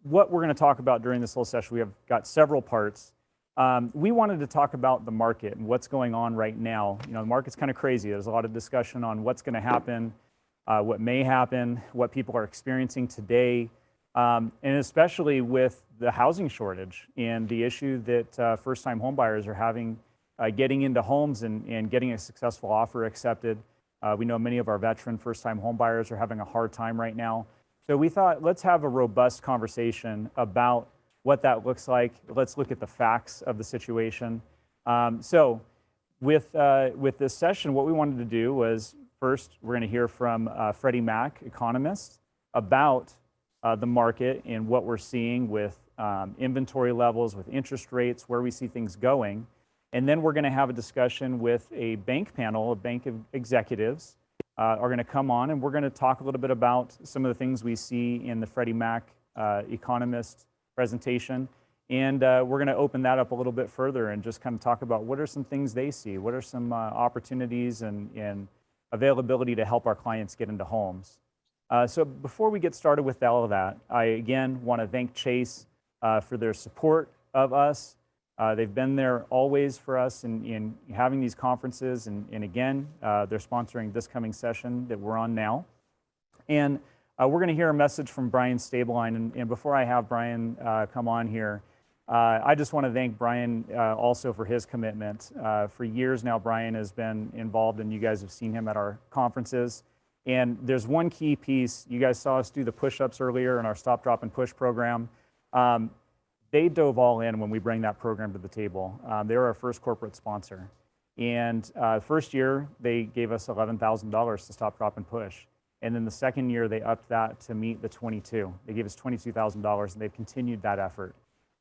what we're going to talk about during this whole session, we have got several parts. We wanted to talk about the market and what's going on right now. You know, the market's kind of crazy. There's a lot of discussion on what's going to happen, what may happen, what people are experiencing today, and especially with the housing shortage and the issue that first-time homebuyers are having getting into homes and getting a successful offer accepted. We know many of our veteran first-time homebuyers are having a hard time right now. So we thought, let's have a robust conversation about what that looks like. Let's look at the facts of the situation. So with this session, what we wanted to do was, first, we're going to hear from Freddie Mac economists about the market and what we're seeing with inventory levels, with interest rates, where we see things going. And then we're going to have a discussion with a bank panel of bank executives are going to come on, and we're going to talk a little bit about some of the things we see in the Freddie Mac economist presentation. And we're going to open that up a little bit further and just kind of talk about what are some things they see, what are some opportunities and availability to help our clients get into homes. So before we get started with all of that, I again want to thank Chase for their support of us. They've been there always for us in having these conferences, and again, they're sponsoring this coming session that we're on now. And we're going to hear a message from Brian Stableline, and before I have Brian come on here, I just want to thank Brian also for his commitment. For years now, Brian has been involved, and you guys have seen him at our conferences. And there's one key piece. You guys saw us do the push-ups earlier in our Stop, Drop, and Push program. They dove all in when we bring that program to the table. They were our first corporate sponsor. And first year, they gave us $11,000 to Stop, Drop, and Push. And then the second year, they upped that to meet the 22. They gave us $22,000, and they've continued that effort.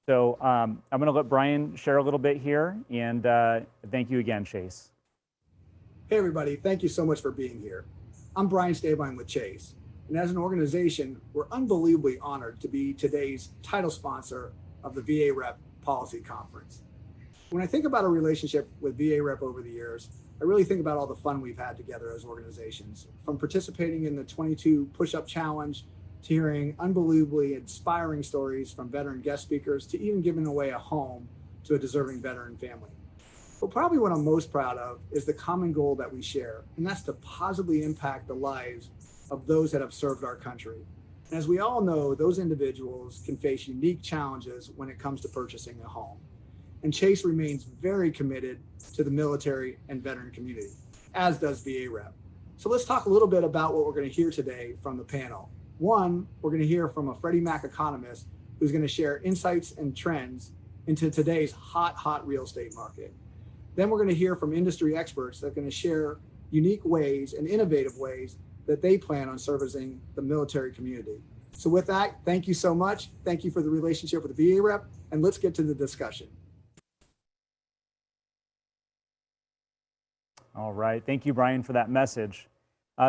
So I'm going to let Brian share a little bit here, and thank you again, Chase. Hey, everybody. Thank you so much for being here. I'm Brian Stableline with Chase. And as an organization, we're unbelievably honored to be today's title sponsor of the VAREP Policy Conference. When I think about a relationship with VAREP over the years, I really think about all the fun we've had together as organizations, from participating in the 22 push-up challenge to hearing unbelievably inspiring stories from veteran guest speakers to even giving away a home to a deserving veteran family. But probably what I'm most proud of is the common goal that we share, and that's to positively impact the lives of those that have served our country. And as we all know, those individuals can face unique challenges when it comes to purchasing a home. And Chase remains very committed to the military and veteran community, as does VAREP. So let's talk a little bit about what we're going to hear today from the panel. One, we're going to hear from a Freddie Mac economist who's going to share insights and trends into today's hot real estate market. Then we're going to hear from industry experts that are going to share unique ways and innovative ways that they plan on servicing the military community. So with that, thank you so much. Thank you for the relationship with the VAREP, and let's get to the discussion. All right, thank you, Brian, for that message.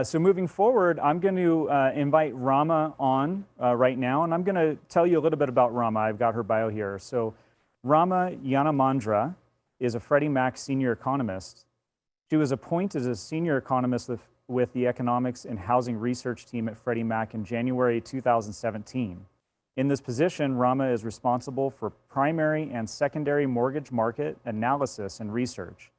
So moving forward, I'm going to invite Rama on right now, and I'm going to tell you a little bit about Rama. I've got her bio here. So Rama Yanamandra is a Freddie Mac senior economist. She was appointed as senior economist with the Economics and Housing Research team at Freddie Mac in January 2017. In this position, Rama is responsible for primary and secondary mortgage market analysis and research,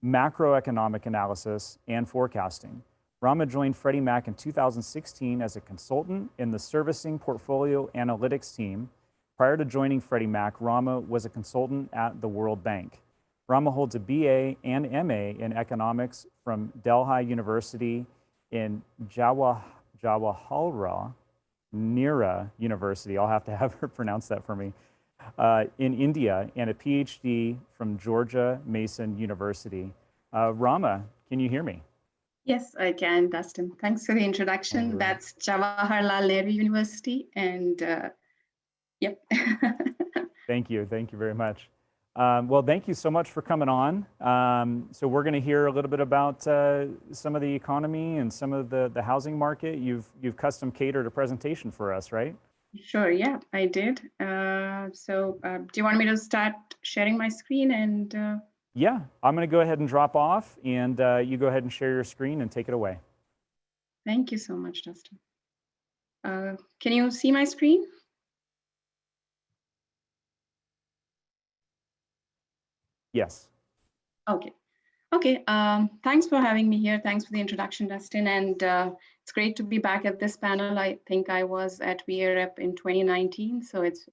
macroeconomic analysis, and forecasting. Rama joined Freddie Mac in 2016 as a consultant in the Servicing Portfolio Analytics team. Prior to joining Freddie Mac, Rama was a consultant at the World Bank. Rama holds a BA and MA in economics from Delhi University in Jawaharlal Nehru University. I'll have to have her pronounce that for me. In India, and a PhD from Georgia Mason University. Rama, can you hear me? Yes, I can, Dustin. Thanks for the introduction. Right. That's Jawaharlal Nehru University, and yep. Thank you very much. Well, thank you so much for coming on. So we're going to hear a little bit about some of the economy and some of the housing market. You've custom catered a presentation for us, right? Sure, yeah, I did. So do you want me to start sharing my screen? And yeah, I'm going to go ahead and drop off, and you go ahead and share your screen and take it away. Thank you so much, Dustin. Can you see my screen? Yes. Okay. Okay, thanks for having me here. Thanks for the introduction, Dustin. And it's great to be back at this panel. I think I was at VAREP in 2019, so it's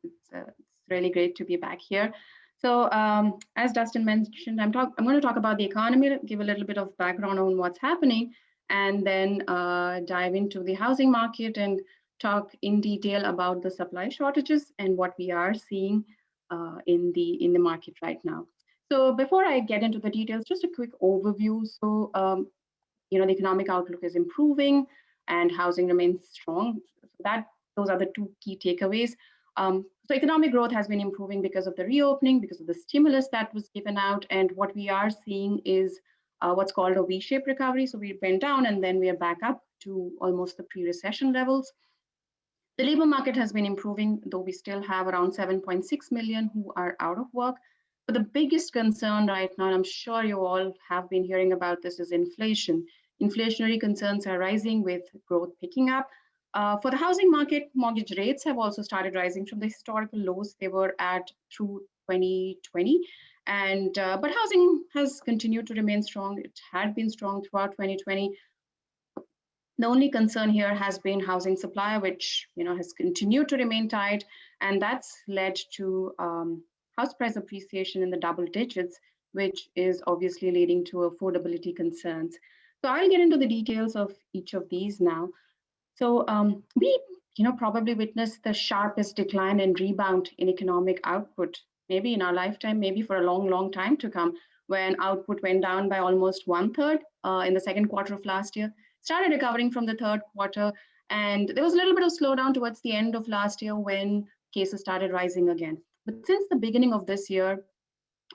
really great to be back here. So as Dustin mentioned, I'm going to talk about the economy, give a little bit of background on what's happening, and then dive into the housing market and talk in detail about the supply shortages and what we are seeing in the market right now. So before I get into the details, just a quick overview. So, the economic outlook is improving and housing remains strong. So those are the two key takeaways. So economic growth has been improving because of the reopening, because of the stimulus that was given out. And what we are seeing is what's called a V-shaped recovery. So we went down and then we are back up to almost the pre-recession levels. The labor market has been improving, though we still have around 7.6 million who are out of work. But the biggest concern right now, and I'm sure you all have been hearing about this, is inflation. Inflationary concerns are rising with growth picking up. For the housing market, mortgage rates have also started rising from the historical lows they were at through 2020. But housing has continued to remain strong. It had been strong throughout 2020. The only concern here has been housing supply, which has continued to remain tight, and that's led to house price appreciation in the double digits, which is obviously leading to affordability concerns. So I'll get into the details of each of these now. So we probably witnessed the sharpest decline and rebound in economic output, maybe in our lifetime, maybe for a long, long time to come, when output went down by almost 1/3 in the second quarter of last year, started recovering from the third quarter, and there was a little bit of slowdown towards the end of last year when cases started rising again. But since the beginning of this year,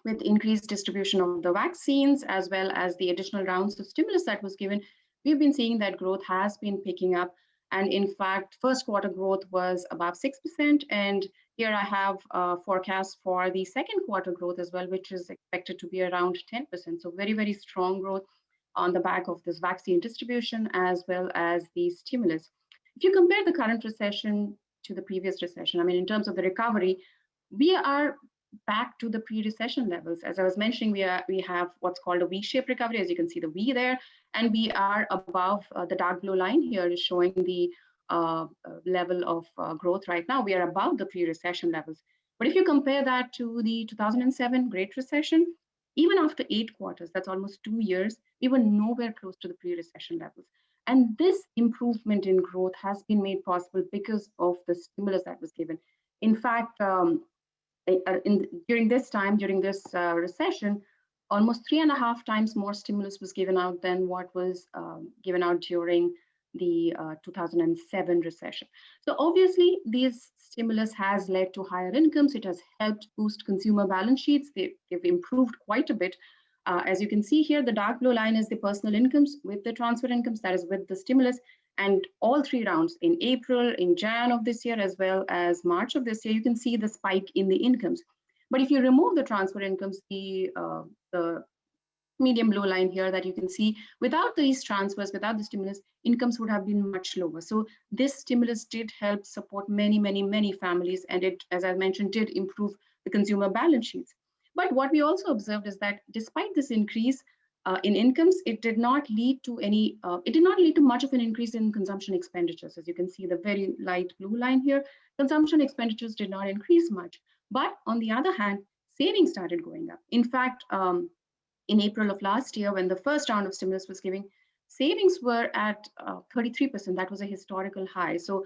with increased distribution of the vaccines, as well as the additional rounds of stimulus that was given, we've been seeing that growth has been picking up. And in fact, first quarter growth was about 6%. And here I have a forecast for the second quarter growth as well, which is expected to be around 10%. So very, very strong growth on the back of this vaccine distribution, as well as the stimulus. If you compare the current recession to the previous recession, I mean, in terms of the recovery, we are back to the pre-recession levels. As I was mentioning, we have what's called a V-shaped recovery, as you can see the V there, and we are above the dark blue line here is showing the level of growth right now. We are above the pre-recession levels. But if you compare that to the 2007 Great Recession, even after 8 quarters, that's almost 2 years, we were nowhere close to the pre-recession levels. And this improvement in growth has been made possible because of the stimulus that was given. In fact, during this recession, almost 3.5 times more stimulus was given out than what was given out during the 2007 recession. So obviously, this stimulus has led to higher incomes. It has helped boost consumer balance sheets. They've improved quite a bit. As you can see here, the dark blue line is the personal incomes with the transfer incomes, that is with the stimulus. And all 3 rounds in April, in Jan of this year, as well as March of this year, you can see the spike in the incomes. But if you remove the transfer incomes, the medium blue line here that you can see, without these transfers, without the stimulus, incomes would have been much lower. So this stimulus did help support many, many, many families, and it, as I mentioned, did improve the consumer balance sheets. But what we also observed is that despite this increase in incomes, it did not lead to much of an increase in consumption expenditures. As you can see, the very light blue line here, consumption expenditures did not increase much. But on the other hand, savings started going up. In fact, in April of last year, when the first round of stimulus was given, savings were at 33%. That was a historical high. So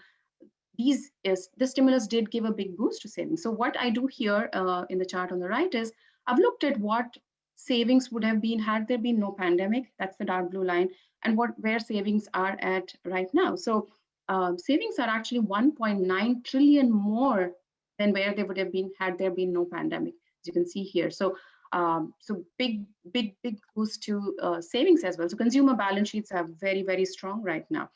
the stimulus did give a big boost to savings. So what I do here in the chart on the right is I've looked at what savings would have been had there been no pandemic. That's the dark blue line, and where savings are at right now. So savings are actually 1.9 trillion more than where they would have been had there been no pandemic, as you can see here. So big boost to savings as well. So consumer balance sheets are very, very strong right now.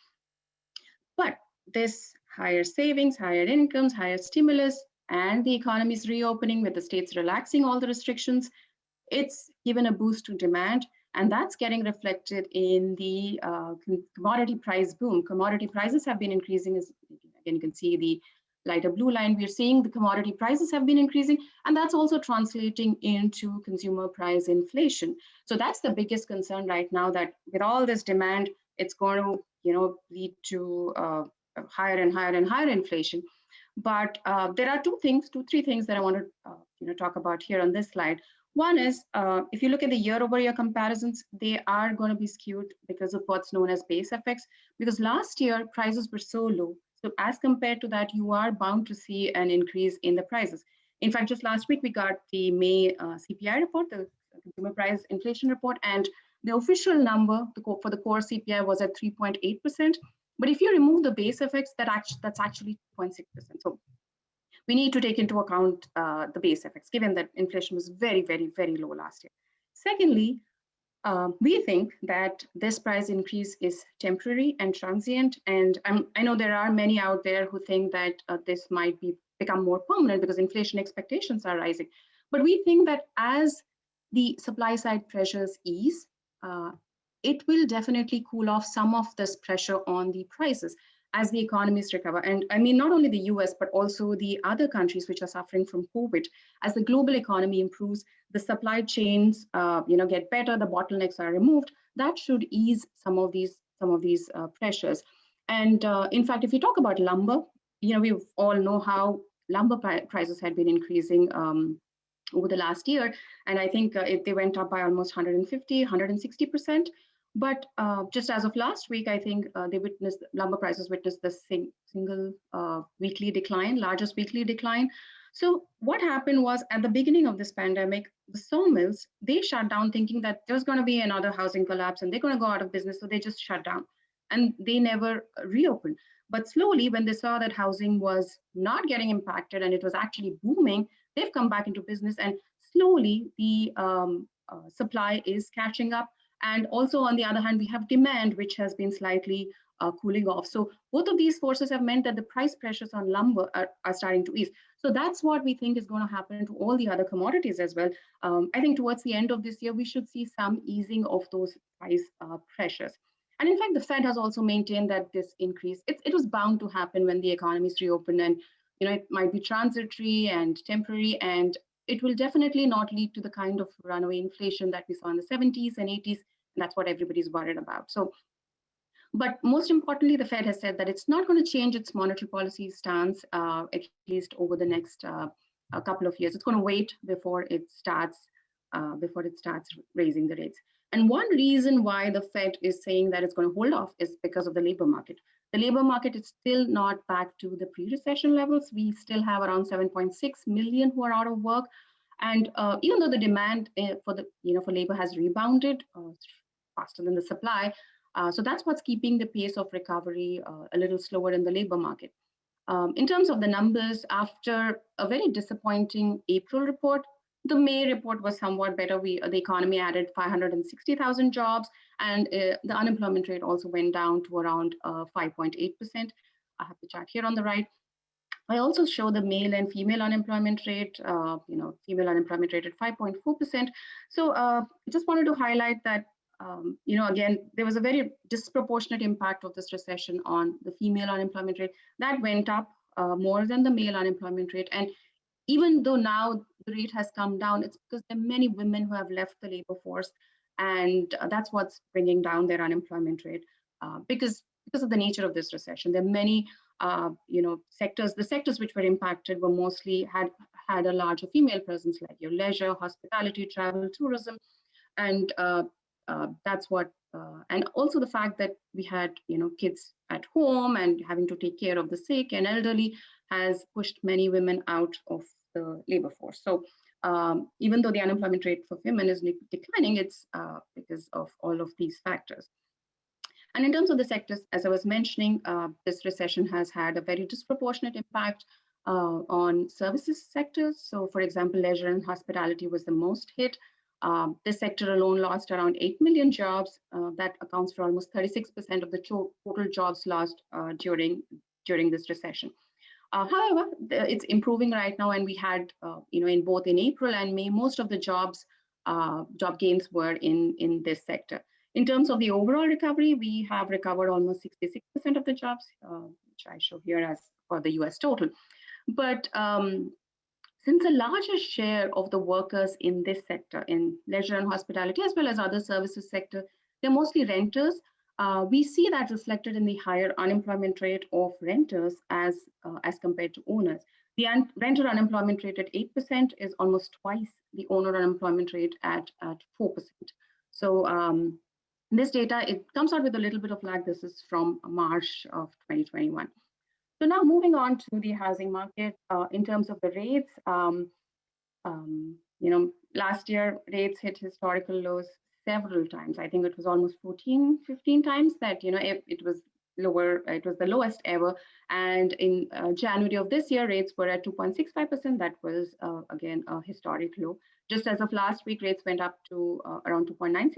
But this higher savings, higher incomes, higher stimulus, and the economy's reopening with the states relaxing all the restrictions, it's given a boost to demand, and that's getting reflected in the commodity price boom. Commodity prices have been increasing, as again you can see the lighter blue line, we're seeing the commodity prices have been increasing, and that's also translating into consumer price inflation. So that's the biggest concern right now, that with all this demand, it's going to, lead to higher and higher and higher inflation. But there are three things that I want to talk about here on this slide. One is, if you look at the year-over-year comparisons, they are going to be skewed because of what's known as base effects. Because last year, prices were so low. So as compared to that, you are bound to see an increase in the prices. In fact, just last week, we got the May CPI report, the Consumer Price Inflation Report, and the official number for the core CPI was at 3.8%. But if you remove the base effects, that's actually 2.6%. So we need to take into account the base effects, given that inflation was very, very, very low last year. Secondly, we think that this price increase is temporary and transient. And I know there are many out there who think that this might become more permanent because inflation expectations are rising. But we think that as the supply side pressures ease, it will definitely cool off some of this pressure on the prices as the economies recover. And I mean, not only the US, but also the other countries which are suffering from COVID. As the global economy improves, the supply chains get better, the bottlenecks are removed, that should ease some of these pressures. And in fact, if you talk about lumber, we all know how lumber prices had been increasing over the last year. And I think they went up by almost 150, 160%. But just as of last week, I think lumber prices witnessed the single weekly decline, largest weekly decline. So what happened was, at the beginning of this pandemic, the sawmills, they shut down thinking that there's going to be another housing collapse and they're going to go out of business. So they just shut down and they never reopened. But slowly, when they saw that housing was not getting impacted and it was actually booming, they've come back into business, and slowly the supply is catching up. And also, on the other hand, we have demand, which has been slightly cooling off. So both of these forces have meant that the price pressures on lumber are starting to ease. So that's what we think is going to happen to all the other commodities as well. I think towards the end of this year, we should see some easing of those price pressures. And in fact, the Fed has also maintained that this increase, it was bound to happen when the economies reopen, and it might be transitory and temporary, and it will definitely not lead to the kind of runaway inflation that we saw in the 70s and 80s. And that's what everybody's worried about. So, but most importantly, the Fed has said that it's not going to change its monetary policy stance, at least over the next a couple of years. It's going to wait before it starts raising the rates. And one reason why the Fed is saying that it's going to hold off is because of the labor market. The labor market is still not back to the pre-recession levels. We still have around 7.6 million who are out of work. And even though the demand for labor has rebounded faster than the supply, so that's what's keeping the pace of recovery a little slower in the labor market. In terms of the numbers, after a very disappointing April report, the May report was somewhat better. The economy added 560,000 jobs, and the unemployment rate also went down to around 5.8%. I have the chart here on the right. I also show the male and female unemployment rate, female unemployment rate at 5.4%. So just wanted to highlight that, again, there was a very disproportionate impact of this recession on the female unemployment rate. That went up more than the male unemployment rate. And even though now the rate has come down, it's because there are many women who have left the labor force, and that's what's bringing down their unemployment rate because of the nature of this recession. There are many, sectors. The sectors which were impacted were mostly had a larger female presence, like your leisure, hospitality, travel, tourism, and that's what. And also the fact that we had, kids at home and having to take care of the sick and elderly has pushed many women out of the labor force. So even though the unemployment rate for women is declining, it's because of all of these factors. And in terms of the sectors, as I was mentioning, this recession has had a very disproportionate impact on services sectors. So for example, leisure and hospitality was the most hit. This sector alone lost around 8 million jobs. That accounts for almost 36% of the total jobs lost during this recession. However, it's improving right now, and we had, in April and May, most of the job gains were in this sector. In terms of the overall recovery, we have recovered almost 66% of the jobs, which I show here as for the US total. But since a larger share of the workers in this sector, in leisure and hospitality, as well as other services sector, they're mostly renters, we see that reflected in the higher unemployment rate of renters as compared to owners. The renter unemployment rate at 8% is almost twice the owner unemployment rate at 4%. So this data, it comes out with a little bit of lag. This is from March of 2021. So now moving on to the housing market, in terms of the rates, last year rates hit historical lows several times. I think it was almost 14, 15 times that, it was lower, it was the lowest ever. And in January of this year, rates were at 2.65%. That was, again, a historic low. Just as of last week, rates went up to around 2.96%.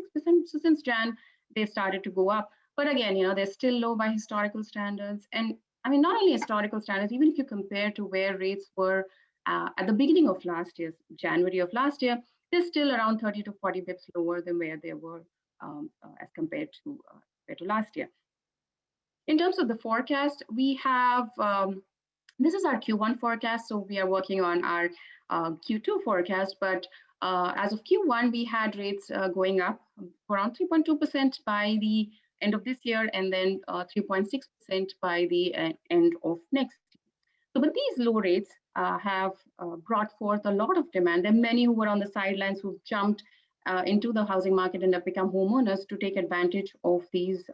So since Jan, they started to go up. But again, they're still low by historical standards. And I mean, not only historical standards, even if you compare to where rates were at the beginning of last year, January of last year, they're still around 30 to 40 bips lower than where they were as compared to last year. In terms of the forecast, we have, this is our Q1 forecast, so we are working on our Q2 forecast, but as of Q1, we had rates going up around 3.2% by the end of this year, and then 3.6% by the end of next year. So, but these low rates have brought forth a lot of demand. There are many who were on the sidelines who've jumped into the housing market and have become homeowners to take advantage of these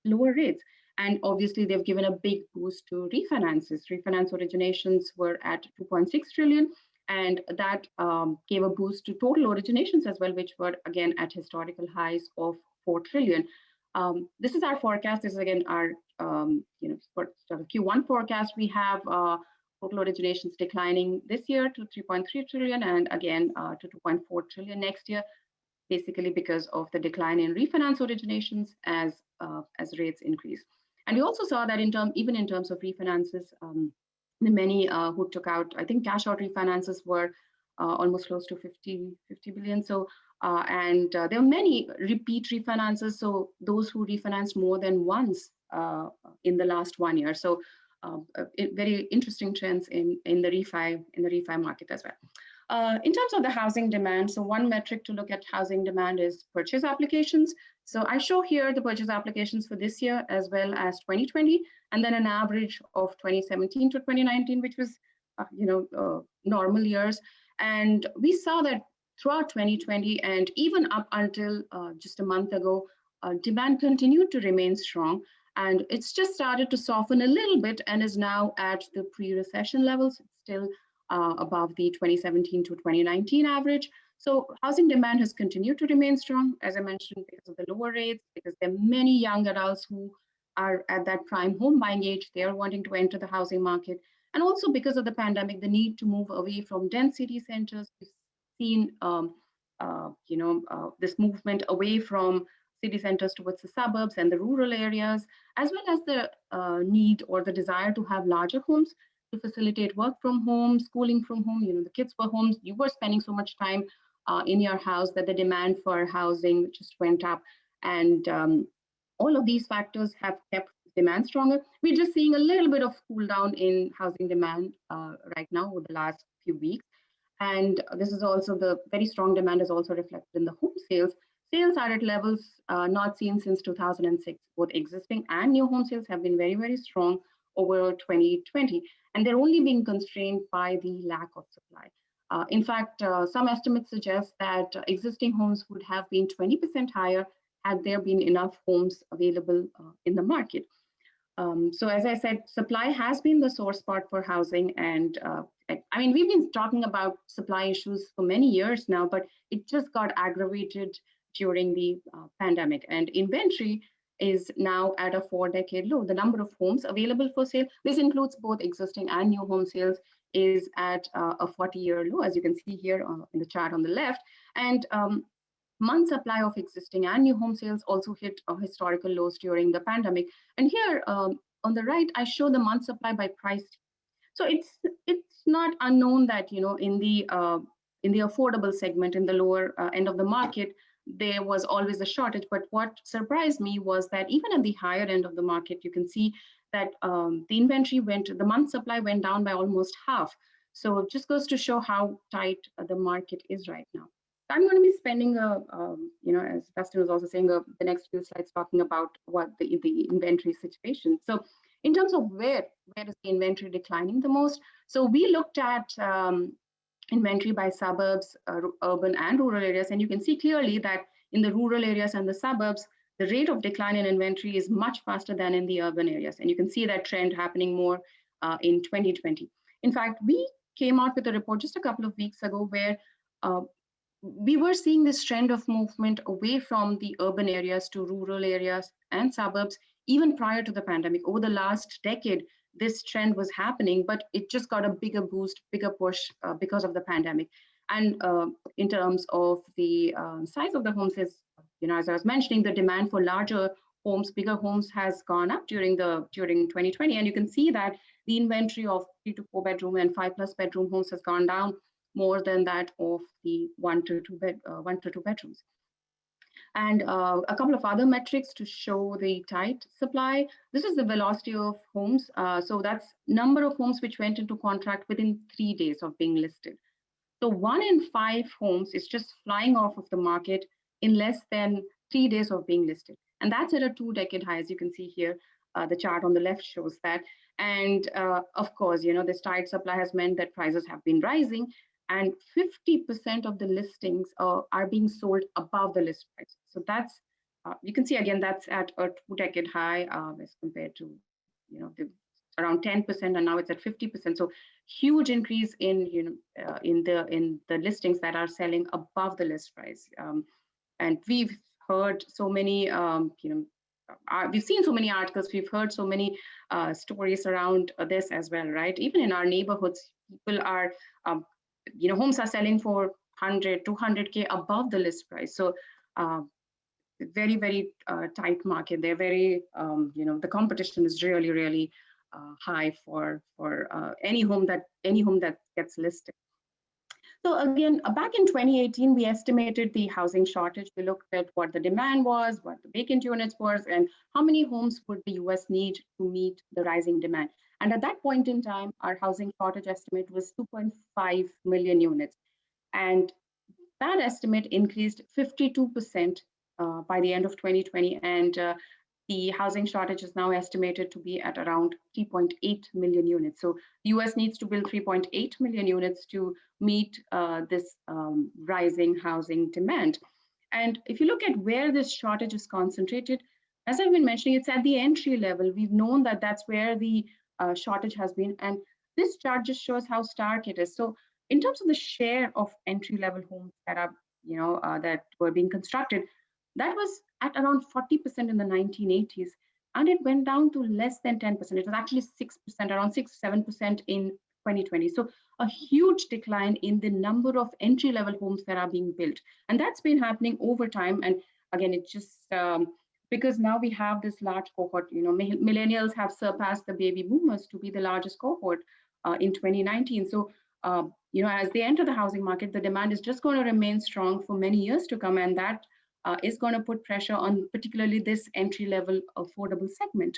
lower rates. And obviously, they've given a big boost to refinances. Refinance originations were at 2.6 trillion, and that gave a boost to total originations as well, which were again at historical highs of 4 trillion. This is our forecast. This is again our for sort of Q1 forecast. We have total originations declining this year to 3.3 trillion and again to 2.4 trillion next year, basically because of the decline in refinance originations as rates increase. And we also saw that even in terms of refinances, the many who took out, I think cash out refinances were almost close to 50 billion. So and there are many repeat refinances. So those who refinanced more than once in the last 1 year. So very interesting trends in the refi market as well. In terms of the housing demand, so one metric to look at housing demand is purchase applications. So I show here the purchase applications for this year as well as 2020, and then an average of 2017 to 2019, which was normal years. And we saw that throughout 2020 and even up until just a month ago, demand continued to remain strong. And it's just started to soften a little bit and is now at the pre-recession levels. It's still above the 2017 to 2019 average. So housing demand has continued to remain strong, as I mentioned, because of the lower rates, because there are many young adults who are at that prime home buying age. They are wanting to enter the housing market. And also because of the pandemic, the need to move away from dense city centers. We've seen this movement away from city centers towards the suburbs and the rural areas, as well as the need or the desire to have larger homes to facilitate work from home, schooling from home. The kids were home. You were spending so much time in your house that the demand for housing just went up. And all of these factors have kept demand stronger. We're just seeing a little bit of cool down in housing demand right now over the last few weeks. And this is also the very strong demand is also reflected in the home sales. Sales are at levels not seen since 2006. Both existing and new home sales have been very, very strong over 2020. And they're only being constrained by the lack of supply. In fact, some estimates suggest that existing homes would have been 20% higher had there been enough homes available in the market. So as I said, supply has been the sore spot for housing. And I mean, we've been talking about supply issues for many years now, but it just got aggravated during the pandemic. And inventory is now at a 4-decade low. The number of homes available for sale, this includes both existing and new home sales, is at a 40-year low, as you can see here in the chart on the left. And month supply of existing and new home sales also hit historical lows during the pandemic. And here on the right, I show the month supply by price. So it's not unknown that in the affordable segment, in the lower end of the market, there was always a shortage. But what surprised me was that even at the higher end of the market, you can see that the month supply went down by almost half. So it just goes to show how tight the market is right now. I'm going to be spending, as Dustin was also saying, the next few slides talking about what the inventory situation. So in terms of where is the inventory declining the most? So we looked at inventory by suburbs, urban and rural areas, and you can see clearly that in the rural areas and the suburbs, the rate of decline in inventory is much faster than in the urban areas. And you can see that trend happening more in 2020. In fact, we came out with a report just a couple of weeks ago where we were seeing this trend of movement away from the urban areas to rural areas and suburbs, even prior to the pandemic. Over the last decade, this trend was happening, but it just got a bigger boost, bigger push because of the pandemic. And in terms of the size of the homes, as I was mentioning, the demand for larger homes, bigger homes has gone up during 2020. And you can see that the inventory of 3 to 4 bedroom and 5+ bedroom homes has gone down more than that of the 1 to 2 bedrooms. And a couple of other metrics to show the tight supply. This is the velocity of homes. So that's number of homes which went into contract within 3 days of being listed. So 1 in 5 homes is just flying off of the market in less than 3 days of being listed. And that's at a 2-decade high, as you can see here. The chart on the left shows that. And of course, this tight supply has meant that prices have been rising, and 50% of the listings are being sold above the list price. So that's, you can see again, that's at a 2-decade high as compared to, around 10%, and now it's at 50%. So huge increase in, in the listings that are selling above the list price. And we've heard so many, we've seen so many articles, we've heard so many stories around this as well, right? Even in our neighborhoods, people are, homes are selling for 100, 200K above the list price. So very, very tight market. They're very, the competition is really, really high for any home that gets listed. So again, back in 2018, we estimated the housing shortage. We looked at what the demand was, what the vacant units was, and how many homes would the US need to meet the rising demand. And at that point in time, our housing shortage estimate was 2.5 million units. And that estimate increased 52% by the end of 2020. And the housing shortage is now estimated to be at around 3.8 million units. So the US needs to build 3.8 million units to meet this rising housing demand. And if you look at where this shortage is concentrated, as I've been mentioning, it's at the entry level. We've known that that's where the shortage has been. And this chart just shows how stark it is. So in terms of the share of entry-level homes that are, that were being constructed, that was at around 40% in the 1980s, and it went down to less than 10%. It was actually 6%, around 6-7% in 2020. So a huge decline in the number of entry-level homes that are being built. And that's been happening over time. And again, it just, because now we have this large cohort, millennials have surpassed the baby boomers to be the largest cohort in 2019. So, as they enter the housing market, the demand is just going to remain strong for many years to come. And that is going to put pressure on particularly this entry-level affordable segment.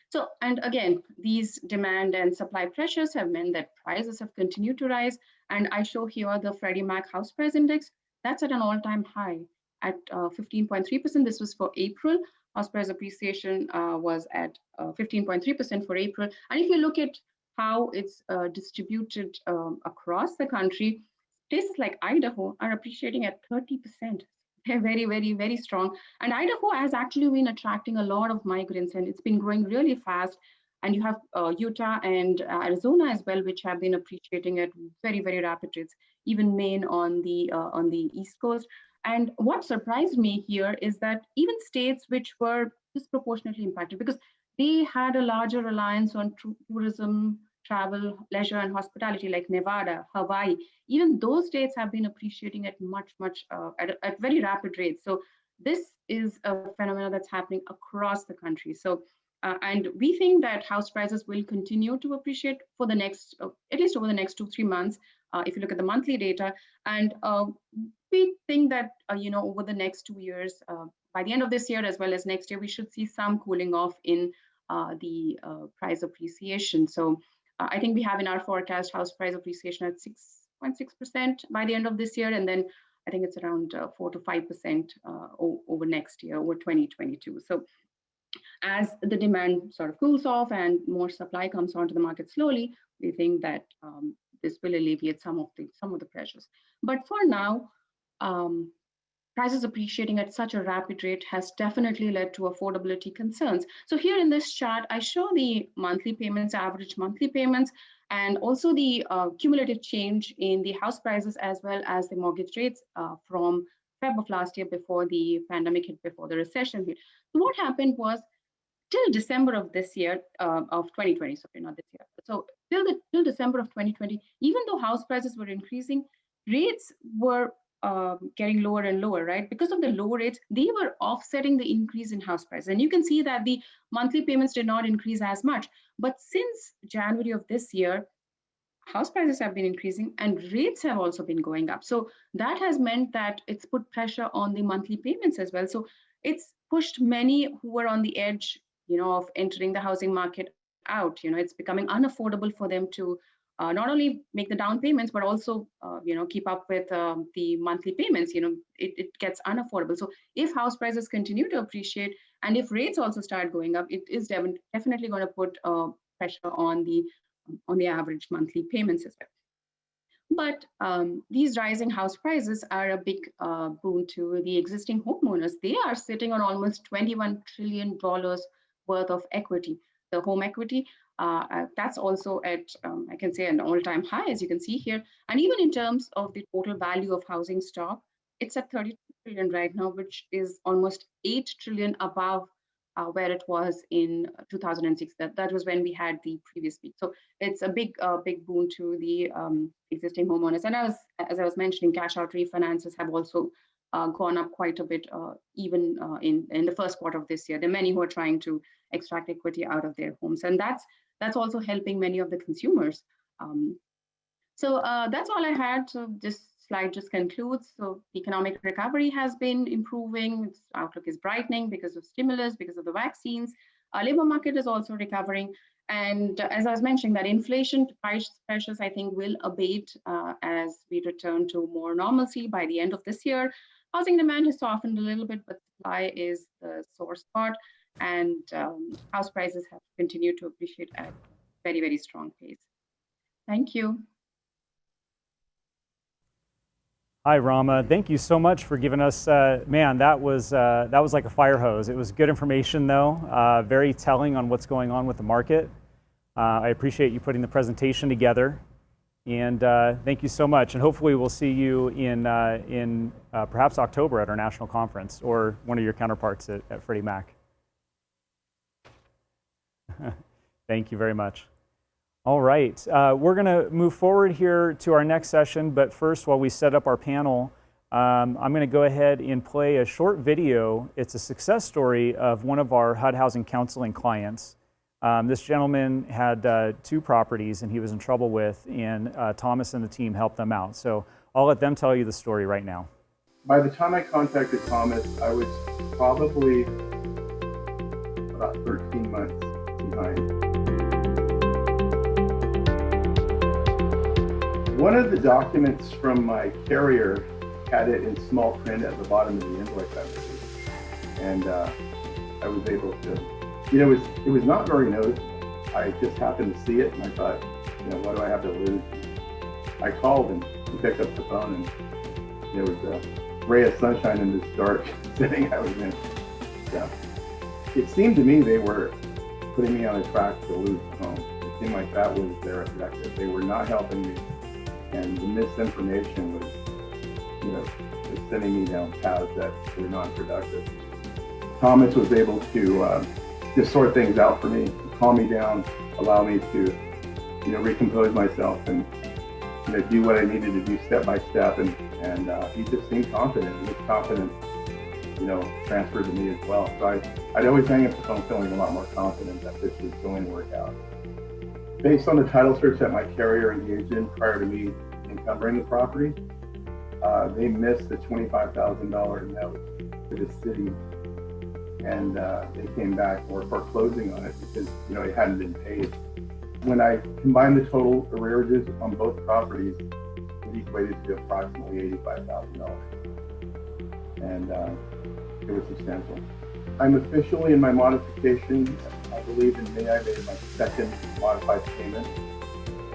So, and again, these demand and supply pressures have meant that prices have continued to rise. And I show here the Freddie Mac House Price Index. That's at an all-time high at 15.3%. This was for April. House price appreciation was at 15.3% for April. And if you look at how it's distributed across the country, places like Idaho are appreciating at 30%. They're very, very, very strong. And Idaho has actually been attracting a lot of migrants, and it's been growing really fast. And you have Utah and Arizona as well, which have been appreciating at very, very rapid rates, even Maine on the East Coast. And what surprised me here is that even states which were disproportionately impacted, because they had a larger reliance on tourism, travel, leisure, and hospitality, like Nevada, Hawaii, even those states have been appreciating at at very rapid rates. So this is a phenomenon that's happening across the country. So, and we think that house prices will continue to appreciate for the next, at least over the next 2-3 months, if you look at the monthly data. And we think that, over the next 2 years, by the end of this year as well as next year, we should see some cooling off in the price appreciation. So I think we have in our forecast house price appreciation at 6.6% by the end of this year, and then I think it's around 4 to 5% over next year, over 2022. So as the demand sort of cools off and more supply comes onto the market slowly, we think that this will alleviate some of the pressures. But for now, prices appreciating at such a rapid rate has definitely led to affordability concerns. So here in this chart, I show the monthly payments, average monthly payments, and also the cumulative change in the house prices as well as the mortgage rates from Feb of last year, before the pandemic hit, before the recession hit. So what happened was, till December of this year, of 2020, sorry, not this year. So till December of 2020, even though house prices were increasing, rates were getting lower and lower, right? Because of the low rates, they were offsetting the increase in house price. And you can see that the monthly payments did not increase as much. But since January of this year, house prices have been increasing and rates have also been going up. So that has meant that it's put pressure on the monthly payments as well. So it's pushed many who were on the edge, of entering the housing market out. It's becoming unaffordable for them to not only make the down payments, but also, keep up with the monthly payments. It gets unaffordable. So if house prices continue to appreciate and if rates also start going up, it is definitely going to put pressure on the average monthly payments as well. But these rising house prices are a big boon to the existing homeowners. They are sitting on almost $21 trillion worth of equity. The home equity, that's also at, I can say, an all-time high, as you can see here. And even in terms of the total value of housing stock, it's at 32 trillion right now, which is almost 8 trillion above where it was in 2006. That was when we had the previous peak. So it's a big boon to the existing homeowners. And as I was mentioning, cash out refinances have also gone up quite a bit, even in the first quarter of this year. There are many who are trying to extract equity out of their homes, and that's also helping many of the consumers. So that's all I had. So this slide just concludes. So economic recovery has been improving. Its outlook is brightening because of stimulus, because of the vaccines. Our labor market is also recovering. And as I was mentioning, that inflation price pressures, I think, will abate as we return to more normalcy by the end of this year. Housing demand has softened a little bit, but supply is the sore spot. And house prices have continued to appreciate at a very, very strong pace. Thank you. Hi, Rama. Thank you so much for giving us, man, that was like a fire hose. It was good information, though, very telling on what's going on with the market. I appreciate you putting the presentation together, and thank you so much. And hopefully we'll see you in perhaps October at our national conference, or one of your counterparts at Freddie Mac. Thank you very much. All right, we're going to move forward here to our next session, but first, while we set up our panel, I'm going to go ahead and play a short video. It's a success story of one of our HUD housing counseling clients. This gentleman had 2 properties and he was in trouble with, and Thomas and the team helped them out. So I'll let them tell you the story right now. By the time I contacted Thomas, I was probably about 13 months behind. One of the documents from my carrier had it in small print at the bottom of the invoice I received. And I was able to, it was not very noticeable. I just happened to see it and I thought, what do I have to lose? I called and he picked up the phone, and there was a ray of sunshine in this dark setting I was in. So it seemed to me they were putting me on a track to lose the home. It seemed like that was their objective. They were not helping me. And the misinformation was, just sending me down paths that were non-productive. Thomas was able to just sort things out for me, calm me down, allow me to, recompose myself and do what I needed to do step by step. And he just seemed confident. His confidence, transferred to me as well. So I'd always hang up the phone feeling a lot more confident that this was going to work out. Based on the title search that my carrier engaged in prior to me encumbering the property, they missed the $25,000 note to the city and they came back or foreclosing on it because it hadn't been paid. When I combined the total arrearages on both properties, it equated to approximately $85,000, and it was substantial. I'm officially in my modification. I believe in May I made my second modified payment,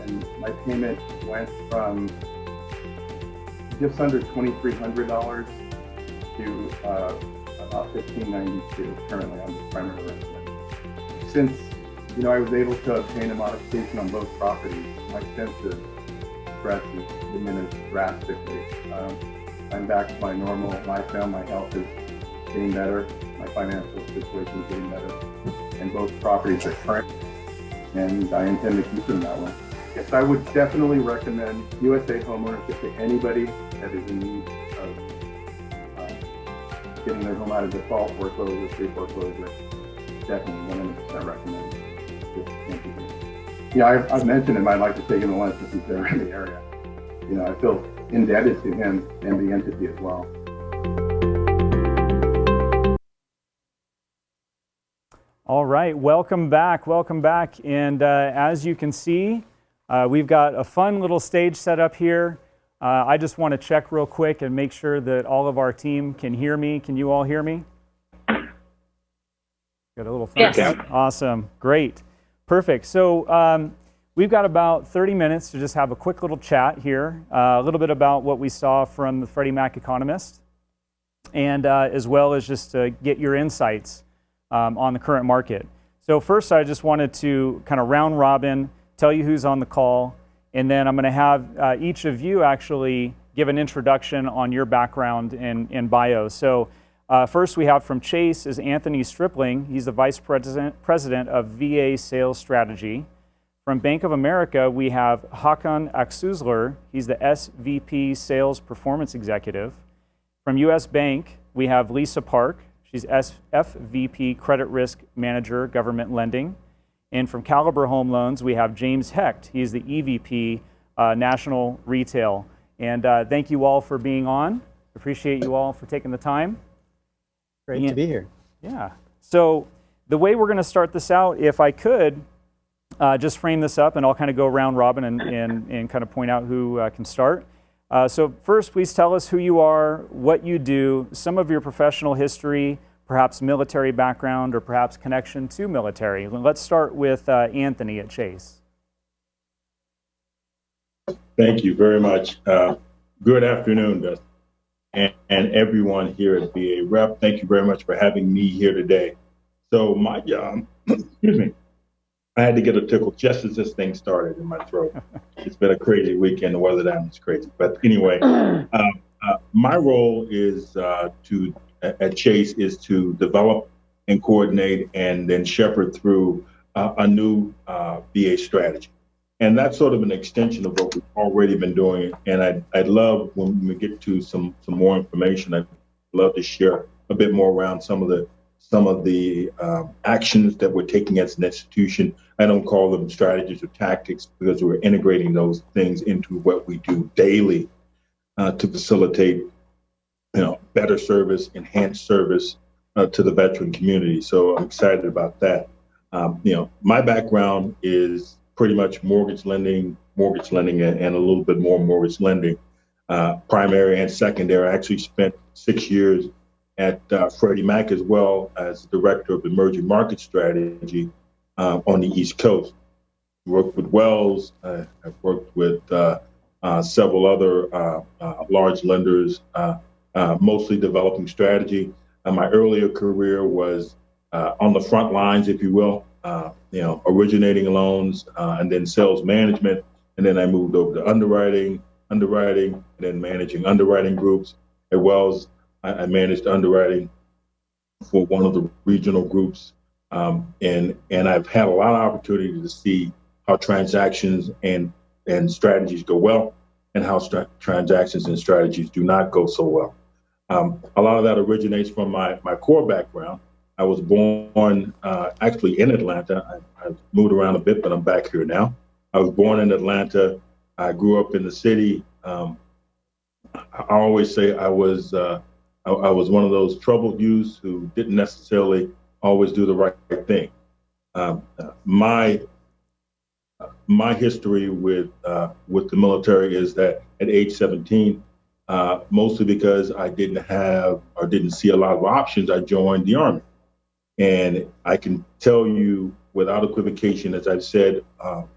and my payment went from just under $2,300 to about $1,592 currently on the primary residence. Since I was able to obtain a modification on both properties, my sense of stress is diminished drastically. I'm back to my normal lifestyle. My health is getting better. My financial situation is getting better. And both properties are current, and I intend to keep them that way. Yes, I would definitely recommend USA Homeownership to anybody that is in need of getting their home out of default, foreclosure, pre-foreclosure. Definitely 100% recommend this entity. I've mentioned him. I'd like to take him to lunch if he's there in the area. I feel indebted to him and the entity as well. All right, welcome back. And as you can see, we've got a fun little stage set up here. I just want to check real quick and make sure that all of our team can hear me. Can you all hear me? Got a little thumbs up. Awesome, great, perfect. So we've got about 30 minutes to just have a quick little chat here, a little bit about what we saw from the Freddie Mac Economist, and as well as just to get your insights on the current market. So first, I just wanted to kind of round robin, tell you who's on the call, and then I'm going to have each of you actually give an introduction on your background and bio. So first we have from Chase is Anthony Stripling. He's the Vice President of VA Sales Strategy. From Bank of America, we have Hakan Aksuzler. He's the SVP Sales Performance Executive. From US Bank, we have Lisa Park. She's FVP Credit Risk Manager, Government Lending. And from Caliber Home Loans, we have James Hecht. He's the EVP National Retail. And thank you all for being on. Appreciate you all for taking the time. Great to be here. Yeah. So the way we're going to start this out, if I could just frame this up, and I'll kind of go round robin and kind of point out who can start. So first, please tell us who you are, what you do, some of your professional history, perhaps military background, or perhaps connection to military. Let's start with Anthony at Chase. Thank you very much. Good afternoon, Dustin, and everyone here at VAREP. Thank you very much for having me here today. So my job, excuse me, I had to get a tickle just as this thing started in my throat. It's been a crazy weekend. The weather down is crazy. But anyway, my role is at Chase is to develop and coordinate and then shepherd through a new VA strategy. And that's sort of an extension of what we've already been doing. And I'd love, when we get to some more information, I'd love to share a bit more around some of the actions that we're taking as an institution. I don't call them strategies or tactics because we're integrating those things into what we do daily to facilitate, better service, enhanced service to the veteran community. So I'm excited about that. My background is pretty much mortgage lending, and a little bit more mortgage lending, primary and secondary. I actually spent 6 years at Freddie Mac as well as Director of Emerging Market Strategy on the East Coast. Worked with Wells, I've worked with several other large lenders, mostly developing strategy. My earlier career was on the front lines, if you will, originating loans and then sales management. And then I moved over to underwriting, and then managing underwriting groups. At Wells, I managed underwriting for one of the regional groups. And I've had a lot of opportunity to see how transactions and strategies go well and how transactions and strategies do not go so well. A lot of that originates from my core background. I was born actually in Atlanta. I've moved around a bit, but I'm back here now. I was born in Atlanta. I grew up in the city. I always say I was I was one of those troubled youths who didn't necessarily always do the right thing. My history with the military is that at age 17, mostly because I didn't see a lot of options, I joined the Army. And I can tell you without equivocation, as I've said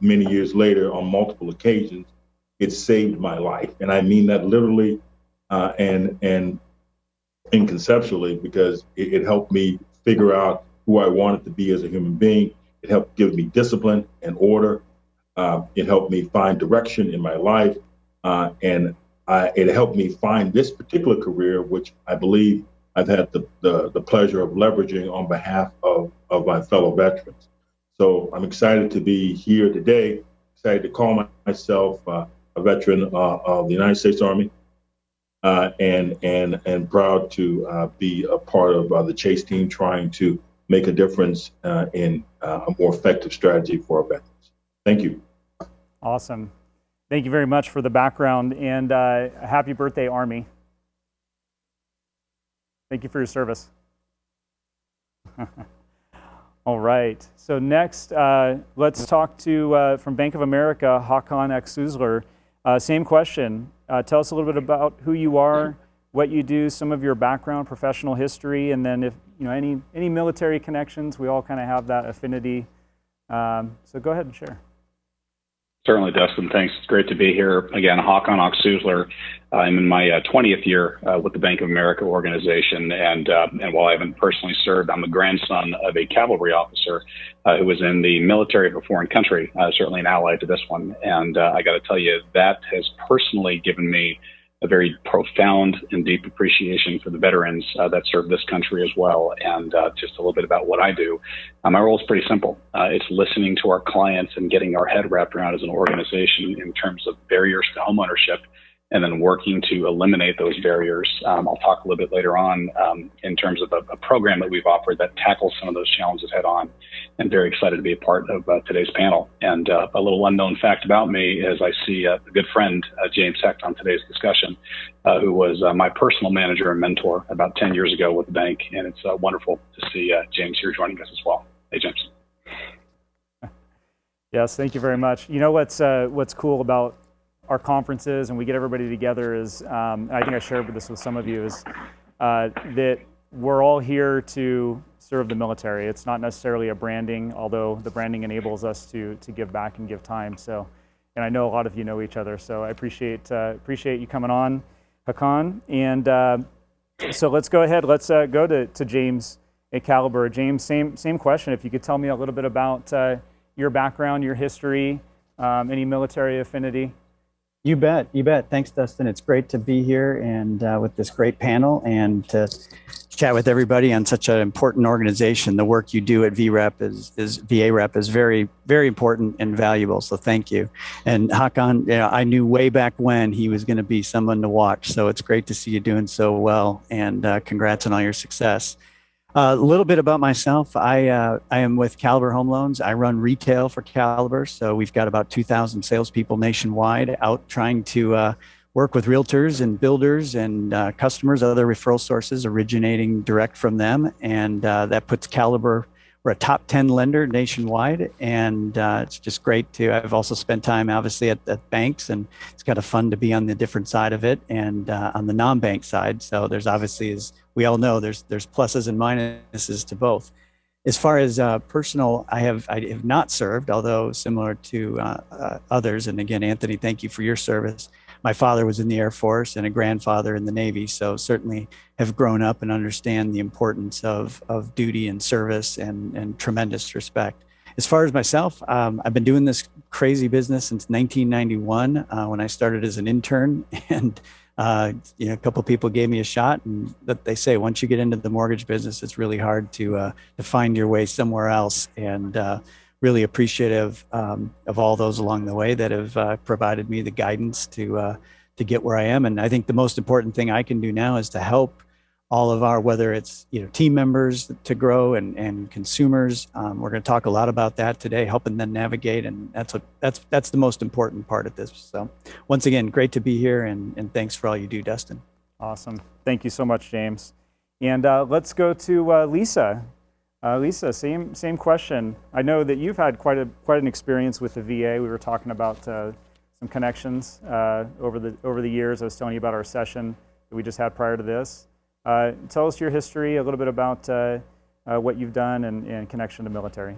many years later on multiple occasions, it saved my life. And I mean that literally and conceptually, because it helped me figure out who I wanted to be as a human being. It helped give me discipline and order. It helped me find direction in my life. And it helped me find this particular career, which I believe I've had the pleasure of leveraging on behalf of my fellow veterans. So I'm excited to be here today, excited to call myself a veteran of the United States Army, and proud to be a part of the Chase team trying to make a difference in a more effective strategy for our veterans. Thank you. Awesome. Thank you very much for the background, and happy birthday, Army. Thank you for your service. All right. So next, let's talk to, from Bank of America, Hakan Aksuzler. Same question. Tell us a little bit about who you are, what you do, some of your background, professional history, and then if any military connections. We all kind of have that affinity. So go ahead and share. Certainly, Dustin. Thanks. It's great to be here. Again, Hakan Aksuzler. I'm in my 20th year with the Bank of America organization. And while I haven't personally served, I'm the grandson of a cavalry officer who was in the military of a foreign country, certainly an ally to this one. And I got to tell you, that has personally given me a very profound and deep appreciation for the veterans that serve this country as well. And just a little bit about what I do. My role is pretty simple. It's listening to our clients and getting our head wrapped around as an organization in terms of barriers to homeownership, and then working to eliminate those barriers. I'll talk a little bit later on in terms of a program that we've offered that tackles some of those challenges head on. And very excited to be a part of today's panel. And a little unknown fact about me is I see a good friend, James Hecht, on today's discussion, who was my personal manager and mentor about 10 years ago with the bank. And it's wonderful to see James here joining us as well. Hey, James. Yes, thank you very much. You know what's cool about our conferences, and we get everybody together, is I think I shared this with some of you, is that we're all here to serve the military. It's not necessarily a branding, although the branding enables us to give back and give time. So, and I know a lot of you know each other, so I appreciate you coming on, Hakan. And so let's go ahead. Let's go to James at Caliber. James, same question. If you could tell me a little bit about your background, your history, any military affinity. You bet. Thanks, Dustin. It's great to be here and with this great panel and to chat with everybody on such an important organization. The work you do at VAREP is very, very important and valuable. So thank you. And Hakan, I knew way back when he was going to be someone to watch. So it's great to see you doing so well, and congrats on all your success. A little bit about myself. I am with Caliber Home Loans. I run retail for Caliber. So we've got about 2,000 salespeople nationwide out trying to work with realtors and builders and customers, other referral sources originating direct from them. And that puts Caliber, we're a top 10 lender nationwide. And it's just great I've also spent time obviously at banks, and it's kind of fun to be on the different side of it and on the non-bank side. So there's obviously, as we all know, there's pluses and minuses to both. As far as personal, I have not served, although similar to others. And again, Anthony, thank you for your service. My father was in the Air Force and a grandfather in the Navy, so certainly have grown up and understand the importance of duty and service and tremendous respect. As far as myself, I've been doing this crazy business since 1991 when I started as an intern, and a couple of people gave me a shot, and that they say once you get into the mortgage business, it's really hard to find your way somewhere else. And really appreciative of all those along the way that have provided me the guidance to get where I am. And I think the most important thing I can do now is to help all of our, whether it's team members to grow and consumers. We're going to talk a lot about that today, helping them navigate, and that's the most important part of this. So once again, great to be here, and thanks for all you do, Dustin. Awesome. Thank you so much, James. And let's go to Lisa. Lisa, same question. I know that you've had quite an experience with the VA. We were talking about some connections over the years. I was telling you about our session that we just had prior to this. Tell us your history, a little bit about what you've done in connection to military.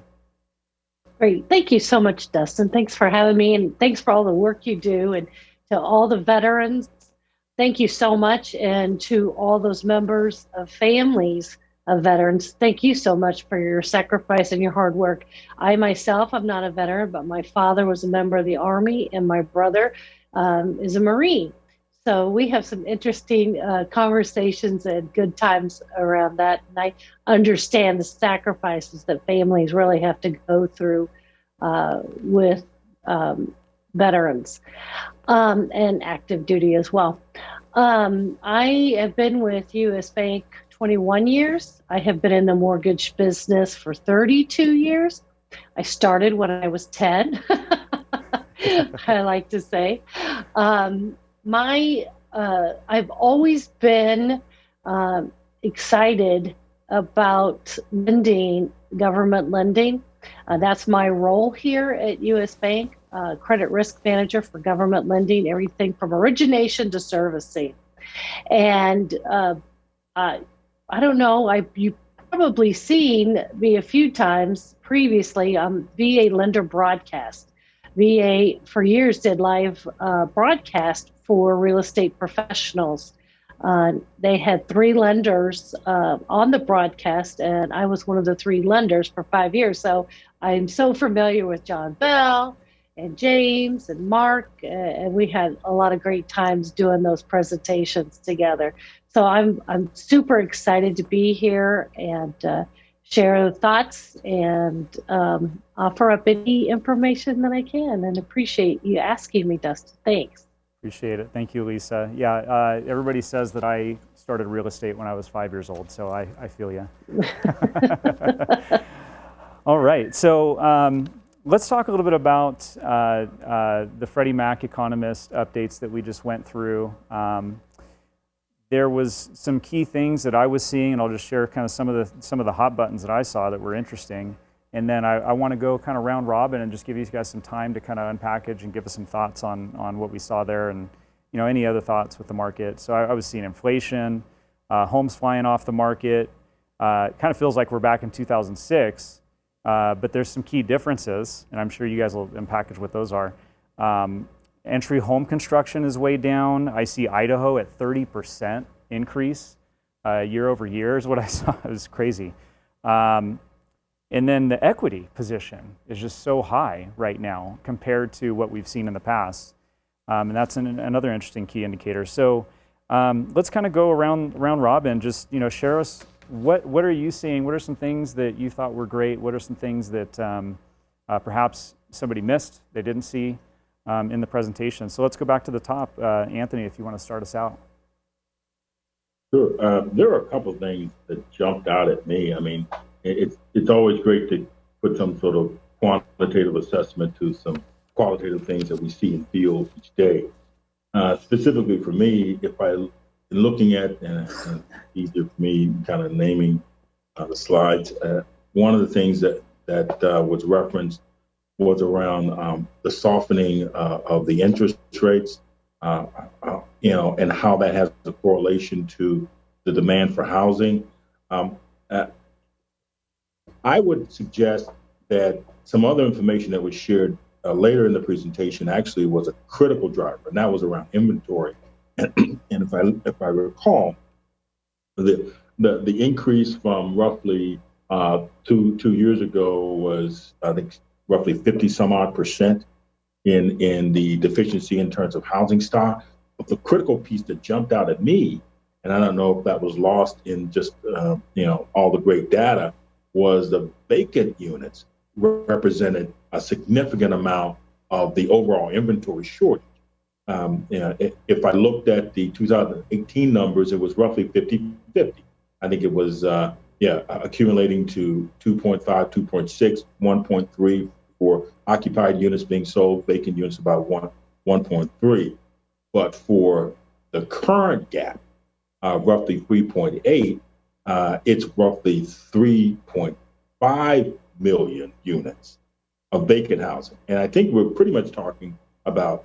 Great. Thank you so much, Dustin. Thanks for having me, and thanks for all the work you do. And to all the veterans, thank you so much. And to all those members of families of veterans, thank you so much for your sacrifice and your hard work. I myself, I'm not a veteran, but my father was a member of the Army, and my brother is a Marine. So we have some interesting conversations and good times around that. And I understand the sacrifices that families really have to go through with veterans and active duty as well. I have been with U.S. Bank 21 years. I have been in the mortgage business for 32 years. I started when I was 10, I like to say. I've always been excited about lending, government lending. That's my role here at U.S. Bank, credit risk manager for government lending, everything from origination to servicing. And I don't know, you've probably seen me a few times previously on VA Lender Broadcast. VA for years did live broadcast for real estate professionals. They had 3 lenders on the broadcast, and I was one of the 3 lenders for 5 years. So I'm so familiar with John Bell and James and Mark, and we had a lot of great times doing those presentations together. So I'm super excited to be here and share thoughts and offer up any information that I can, and appreciate you asking me, Dustin. Thanks. Appreciate it. Thank you, Lisa. Yeah, everybody says that I started real estate when I was 5 years old, so I feel you. All right, so let's talk a little bit about the Freddie Mac Economist updates that we just went through. There was some key things that I was seeing, and I'll just share kind of some of the hot buttons that I saw that were interesting. And then I want to go kind of round robin and just give you guys some time to kind of unpackage and give us some thoughts on what we saw there, and any other thoughts with the market. So I was seeing inflation, homes flying off the market. It kind of feels like we're back in 2006, but there's some key differences, and I'm sure you guys will unpackage what those are. Entry home construction is way down. I see Idaho at 30% increase year over year is what I saw. It was crazy. And then the equity position is just so high right now compared to what we've seen in the past. And that's another interesting key indicator. So let's kind of go around robin, just share us what are you seeing? What are some things that you thought were great? What are some things that perhaps somebody missed, they didn't see in the presentation? So let's go back to the top. Anthony, if you want to start us out. Sure. There are a couple of things that jumped out at me. I mean, it's always great to put some sort of quantitative assessment to some qualitative things that we see and feel each day. Specifically for me, if I'm looking at, and it's easier for me kind of naming the slides, one of the things that was referenced was around the softening of the interest rates, and how that has a correlation to the demand for housing. I would suggest that some other information that was shared later in the presentation actually was a critical driver, and that was around inventory. And if I recall, the increase from roughly 2 years ago was, I think, roughly 50 some odd % in the deficiency in terms of housing stock. But the critical piece that jumped out at me, and I don't know if that was lost in just all the great data, was the vacant units represented a significant amount of the overall inventory shortage. If I looked at the 2018 numbers, it was roughly 50-50. I think it was accumulating to 2.5, 2.6, 1.3 for occupied units being sold, vacant units about 1.3. But for the current gap, roughly 3.8, it's roughly 3.5 million units of vacant housing. And I think we're pretty much talking about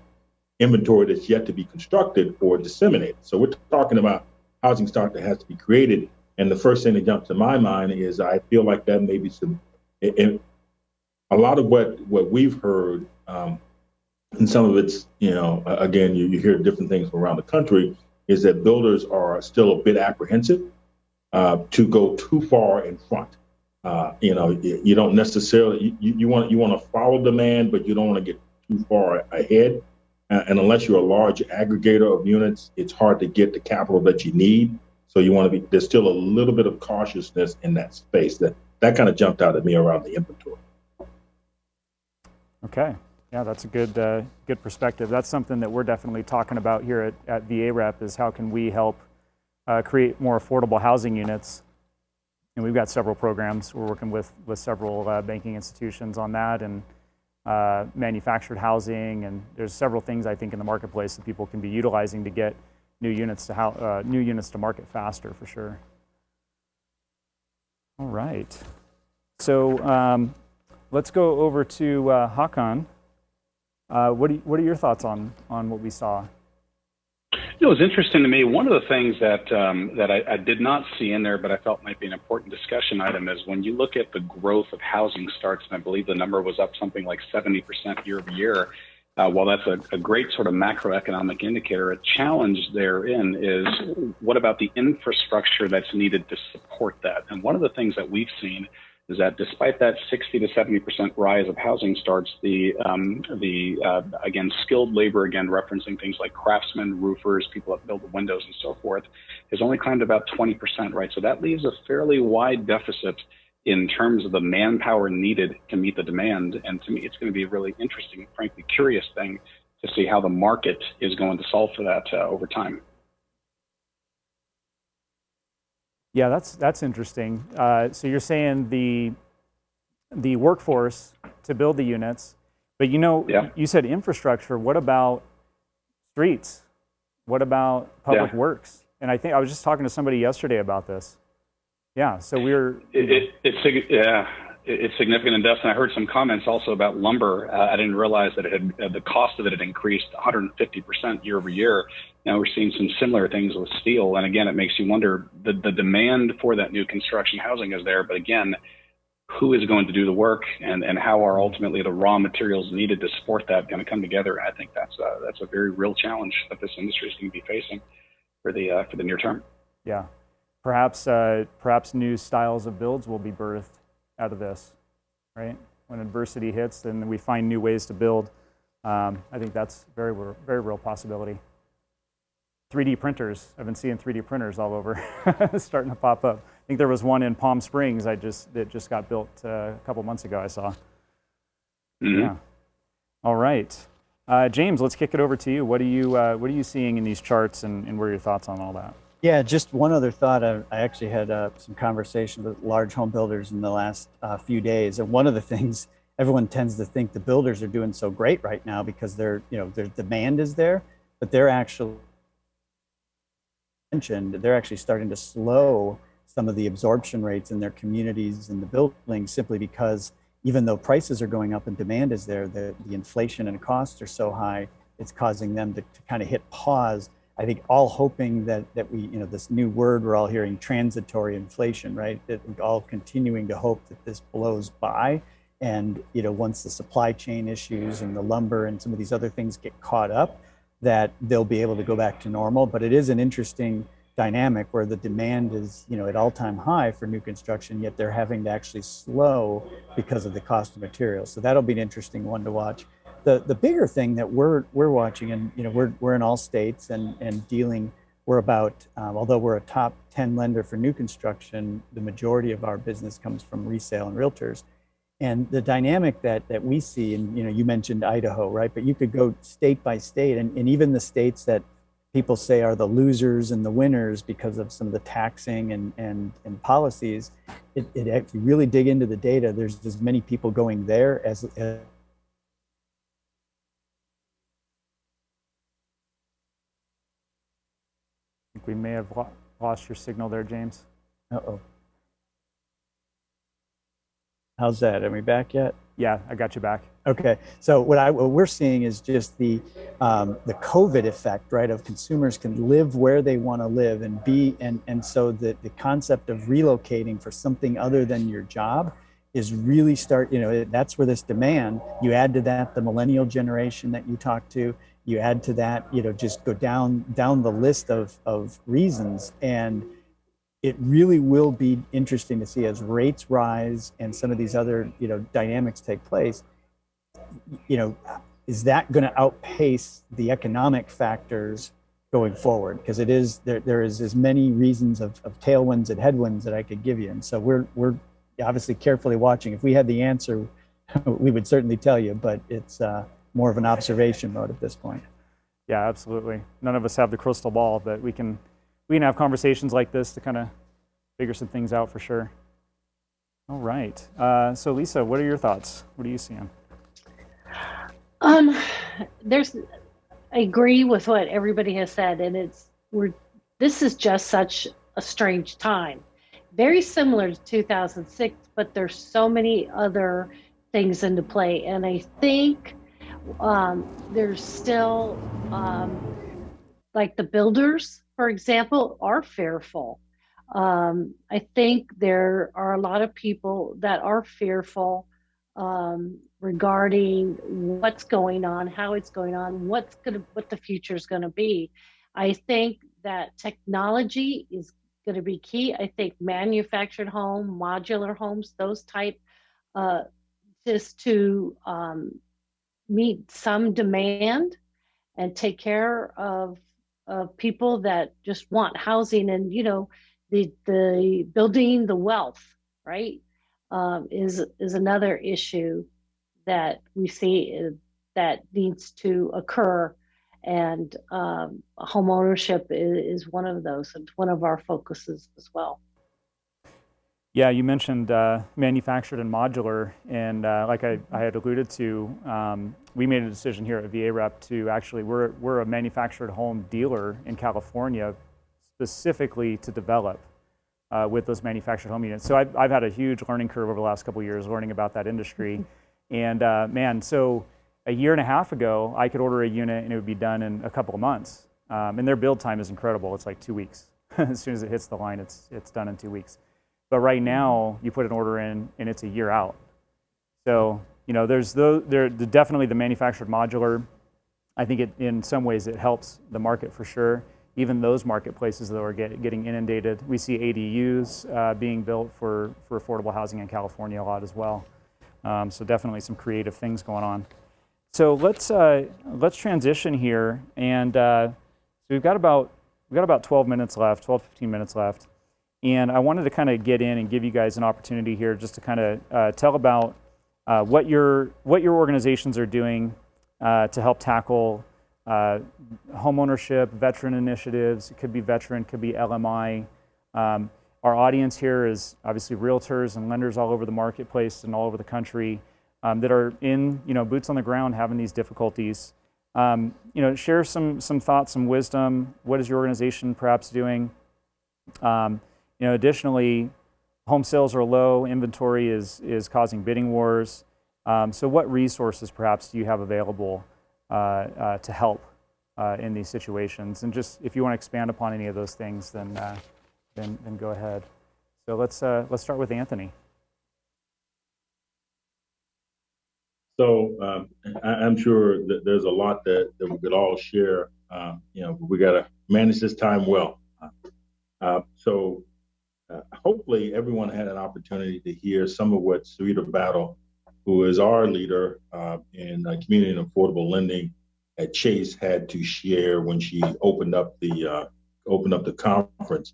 inventory that's yet to be constructed or disseminated. So we're talking about housing stock that has to be created. And the first thing that jumps to my mind is I feel like that maybe a lot of what we've heard, and some of it's, again, you hear different things from around the country, is that builders are still a bit apprehensive to go too far in front. You don't necessarily, you want to follow demand, but you don't want to get too far ahead. And unless you're a large aggregator of units, it's hard to get the capital that you need. So you want to be, there's still a little bit of cautiousness in that space. That kind of jumped out at me around the inventory. Okay. Yeah, that's a good perspective. That's something that we're definitely talking about here at VAREP is how can we help create more affordable housing units. And we've got several programs. We're working with several banking institutions on that, and manufactured housing, and there's several things I think in the marketplace that people can be utilizing to get new units to market faster, for sure. All right. So let's go over to Hakan. What are your thoughts on what we saw? It was interesting to me. One of the things that I did not see in there, but I felt might be an important discussion item, is when you look at the growth of housing starts, and I believe the number was up something like 70% year over year. While that's a great sort of macroeconomic indicator, a challenge therein is what about the infrastructure that's needed to support that? And one of the things that we've seen is that despite that 60 to 70% rise of housing starts, again, skilled labor, again, referencing things like craftsmen, roofers, people that build the windows and so forth, has only climbed about 20%, right? So that leaves a fairly wide deficit in terms of the manpower needed to meet the demand. And to me, it's going to be a really interesting, frankly, curious thing to see how the market is going to solve for that over time. Yeah, that's interesting. So you're saying the workforce to build the units, but you said infrastructure. What about streets? What about public works? And I think I was just talking to somebody yesterday about this. Yeah, so it's significant, and Dustin, I heard some comments also about lumber. I didn't realize that the cost of it had increased 150% year over year. Now we're seeing some similar things with steel. And again, it makes you wonder, the demand for that new construction housing is there, but again, who is going to do the work, and how are ultimately the raw materials needed to support that going to come together? And I think that's a very real challenge that this industry is going to be facing for the near term. Yeah, perhaps new styles of builds will be birthed out of this, right? When adversity hits, then we find new ways to build. I think that's very real possibility. 3D printers, I've been seeing 3D printers all over starting to pop up. I think there was one in Palm Springs that just got built a couple months ago, I saw. Mm-hmm. Yeah. All right. James, let's kick it over to you. What are you seeing in these charts, and what are your thoughts on all that? Yeah, just one other thought. I actually had some conversation with large home builders in the last few days, and one of the things everyone tends to think the builders are doing so great right now because their demand is there, but they're actually starting to slow some of the absorption rates in their communities and the buildings, simply because even though prices are going up and demand is there, the inflation and costs are so high, it's causing them to kind of hit pause. I think all hoping that we, this new word we're all hearing, transitory inflation, right? That we're all continuing to hope that this blows by. And, once the supply chain issues and the lumber and some of these other things get caught up, that they'll be able to go back to normal. But it is an interesting dynamic where the demand is, at all-time high for new construction, yet they're having to actually slow because of the cost of materials. So that'll be an interesting one to watch. The bigger thing that we're watching, and we're in all states and dealing. We're about, although we're a top 10 lender for new construction, the majority of our business comes from resale and realtors. And the dynamic that we see, and you mentioned Idaho, right? But you could go state by state, and even the states that people say are the losers and the winners because of some of the taxing and policies. If you really dig into the data, there's as many people going there as we may have Lost your signal there, James. Uh-oh. How's that? Are we back yet? Yeah, I got you back. Okay, so what we're seeing is just the COVID effect, right? Of consumers can live where they want to live and be, and so the concept of relocating for something other than your job is really that's where this demand. You add to that the millennial generation that you talk to. You add to that, just go down the list of reasons, and it really will be interesting to see as rates rise and some of these other dynamics take place. Is that going to outpace the economic factors going forward? Because it is there is as many reasons of tailwinds and headwinds that I could give you, and so we're obviously carefully watching. If we had the answer, we would certainly tell you, but it's more of an observation mode at this point. Yeah, absolutely. None of us have the crystal ball, but we can have conversations like this to kind of figure some things out for sure. All right. So Lisa, what are your thoughts? What are you seeing? I agree with what everybody has said, and this is just such a strange time. Very similar to 2006, but there's so many other things into play, and I think there's still like the builders, for example, are fearful. I think there are a lot of people that are fearful regarding what's going on, how it's going on, what the future is going to be. I think that technology is going to be key. I think manufactured home, modular homes, those type, just to meet some demand and take care of people that just want housing, and the building the wealth, right, is another issue that we see that needs to occur, and home ownership is one of those. It's one of our focuses as well. Yeah, you mentioned manufactured and modular, and like I had alluded to, we made a decision here at VAREP to actually, we're a manufactured home dealer in California specifically to develop with those manufactured home units. So I've had a huge learning curve over the last couple of years learning about that industry. And man, so a year and a half ago, I could order a unit and it would be done in a couple of months. And their build time is incredible. It's like 2 weeks. As soon as it hits the line, it's done in 2 weeks. But right now, you put an order in and it's a year out. So, there's definitely the manufactured modular. I think in some ways it helps the market for sure. Even those marketplaces that are getting inundated. We see ADUs being built for affordable housing in California a lot as well. So definitely some creative things going on. So let's transition here, and so we've got about 12 minutes left, 15 minutes left. And I wanted to kind of get in and give you guys an opportunity here just to kind of tell about what your organizations are doing to help tackle homeownership, veteran initiatives. It could be veteran, could be LMI. Our audience here is obviously realtors and lenders all over the marketplace and all over the country that are in, boots on the ground having these difficulties. Share some thoughts, some wisdom. What is your organization perhaps doing? Additionally, home sales are low, inventory is causing bidding wars. So what resources perhaps do you have available to help in these situations? And just if you want to expand upon any of those things, then go ahead. So let's start with Anthony. So I'm sure that there's a lot that we could all share. We got to manage this time well. Hopefully everyone had an opportunity to hear some of what Sarita Battle, who is our leader in community and affordable lending at Chase, had to share when she opened up the conference.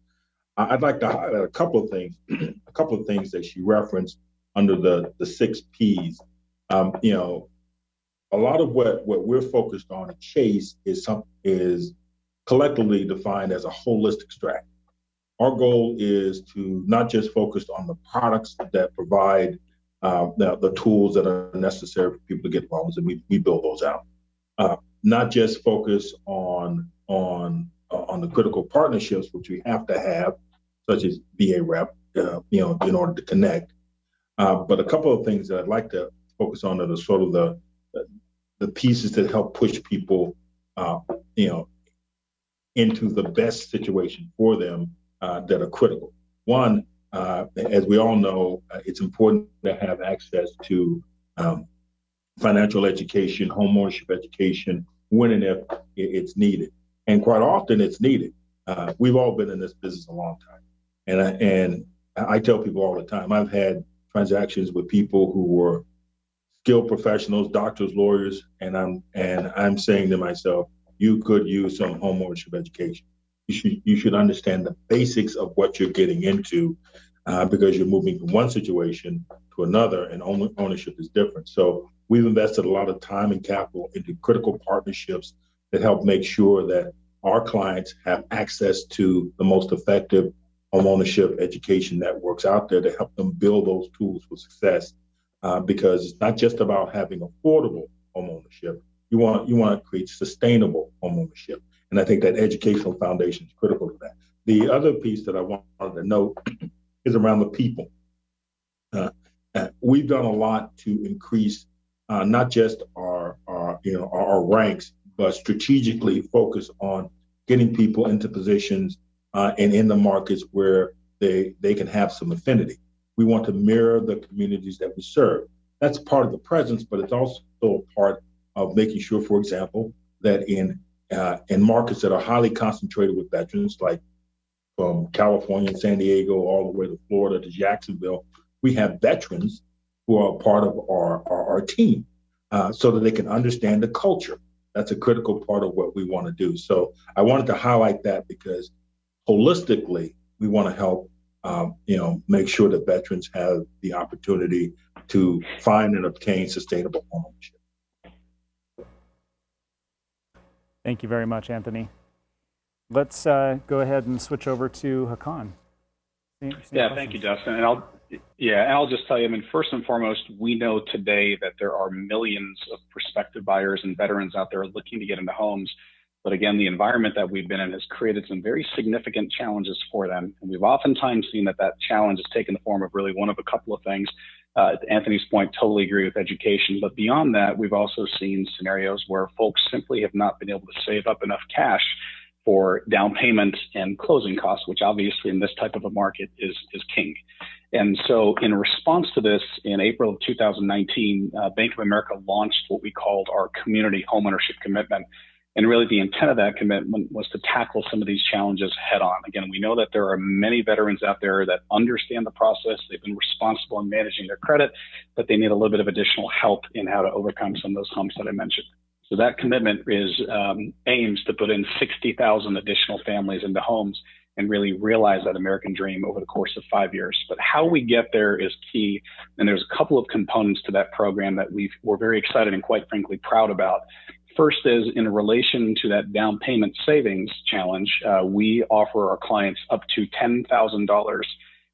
I'd like to highlight a couple of things that she referenced under the 6 Ps. A lot of what we're focused on at Chase is collectively defined as a holistic strategy. Our goal is to not just focus on the products that provide the tools that are necessary for people to get loans, and we build those out. Not just focus on on the critical partnerships, which we have to have, such as VAREP, in order to connect. But a couple of things that I'd like to focus on are the sort of the pieces that help push people, into the best situation for them that are critical. One, as we all know, it's important to have access to financial education, homeownership education, when and if it's needed. And quite often it's needed. We've all been in this business a long time. And I tell people all the time, I've had transactions with people who were skilled professionals, doctors, lawyers, and I'm saying to myself, you could use some homeownership education. You should understand the basics of what you're getting into, because you're moving from one situation to another, and ownership is different. So we've invested a lot of time and capital into critical partnerships that help make sure that our clients have access to the most effective homeownership education networks out there to help them build those tools for success. Because it's not just about having affordable homeownership. You want to create sustainable homeownership. And I think that educational foundation is critical to that. The other piece that I wanted to note is around the people. We've done a lot to increase not just our ranks, but strategically focus on getting people into positions and in the markets where they can have some affinity. We want to mirror the communities that we serve. That's part of the presence, but it's also a part of making sure, for example, that in markets that are highly concentrated with veterans, like from California and San Diego all the way to Florida to Jacksonville, we have veterans who are part of our team, so that they can understand the culture. That's a critical part of what we want to do. So I wanted to highlight that because holistically, we want to help make sure that veterans have the opportunity to find and obtain sustainable homeownership. Thank you very much, Anthony. Let's go ahead and switch over to Hakan. Thank you, Dustin. And I'll just tell you, first and foremost, we know today that there are millions of prospective buyers and veterans out there looking to get into homes. But again, the environment that we've been in has created some very significant challenges for them. And we've oftentimes seen that challenge has taken the form of really one of a couple of things. To Anthony's point, totally agree with education. But beyond that, we've also seen scenarios where folks simply have not been able to save up enough cash for down payment and closing costs, which obviously in this type of a market is king. And so in response to this, in April of 2019, Bank of America launched what we called our community homeownership commitment. And really the intent of that commitment was to tackle some of these challenges head on. Again, we know that there are many veterans out there that understand the process. They've been responsible in managing their credit, but they need a little bit of additional help in how to overcome some of those humps that I mentioned. So that commitment aims to put in 60,000 additional families into homes and really realize that American dream over the course of 5 years. But how we get there is key. And there's a couple of components to that program that we're very excited and quite frankly proud about. First is in relation to that down payment savings challenge, we offer our clients up to $10,000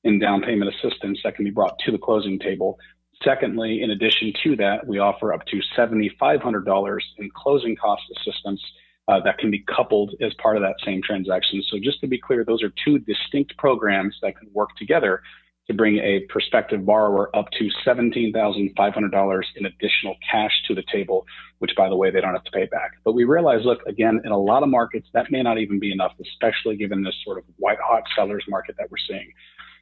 in down payment assistance that can be brought to the closing table. Secondly, in addition to that, we offer up to $7,500 in closing cost assistance that can be coupled as part of that same transaction. So just to be clear, those are two distinct programs that can work together to bring a prospective borrower up to $17,500 in additional cash to the table, which, by the way, they don't have to pay back. But we realize, look, again, in a lot of markets, that may not even be enough, especially given this sort of white-hot seller's market that we're seeing.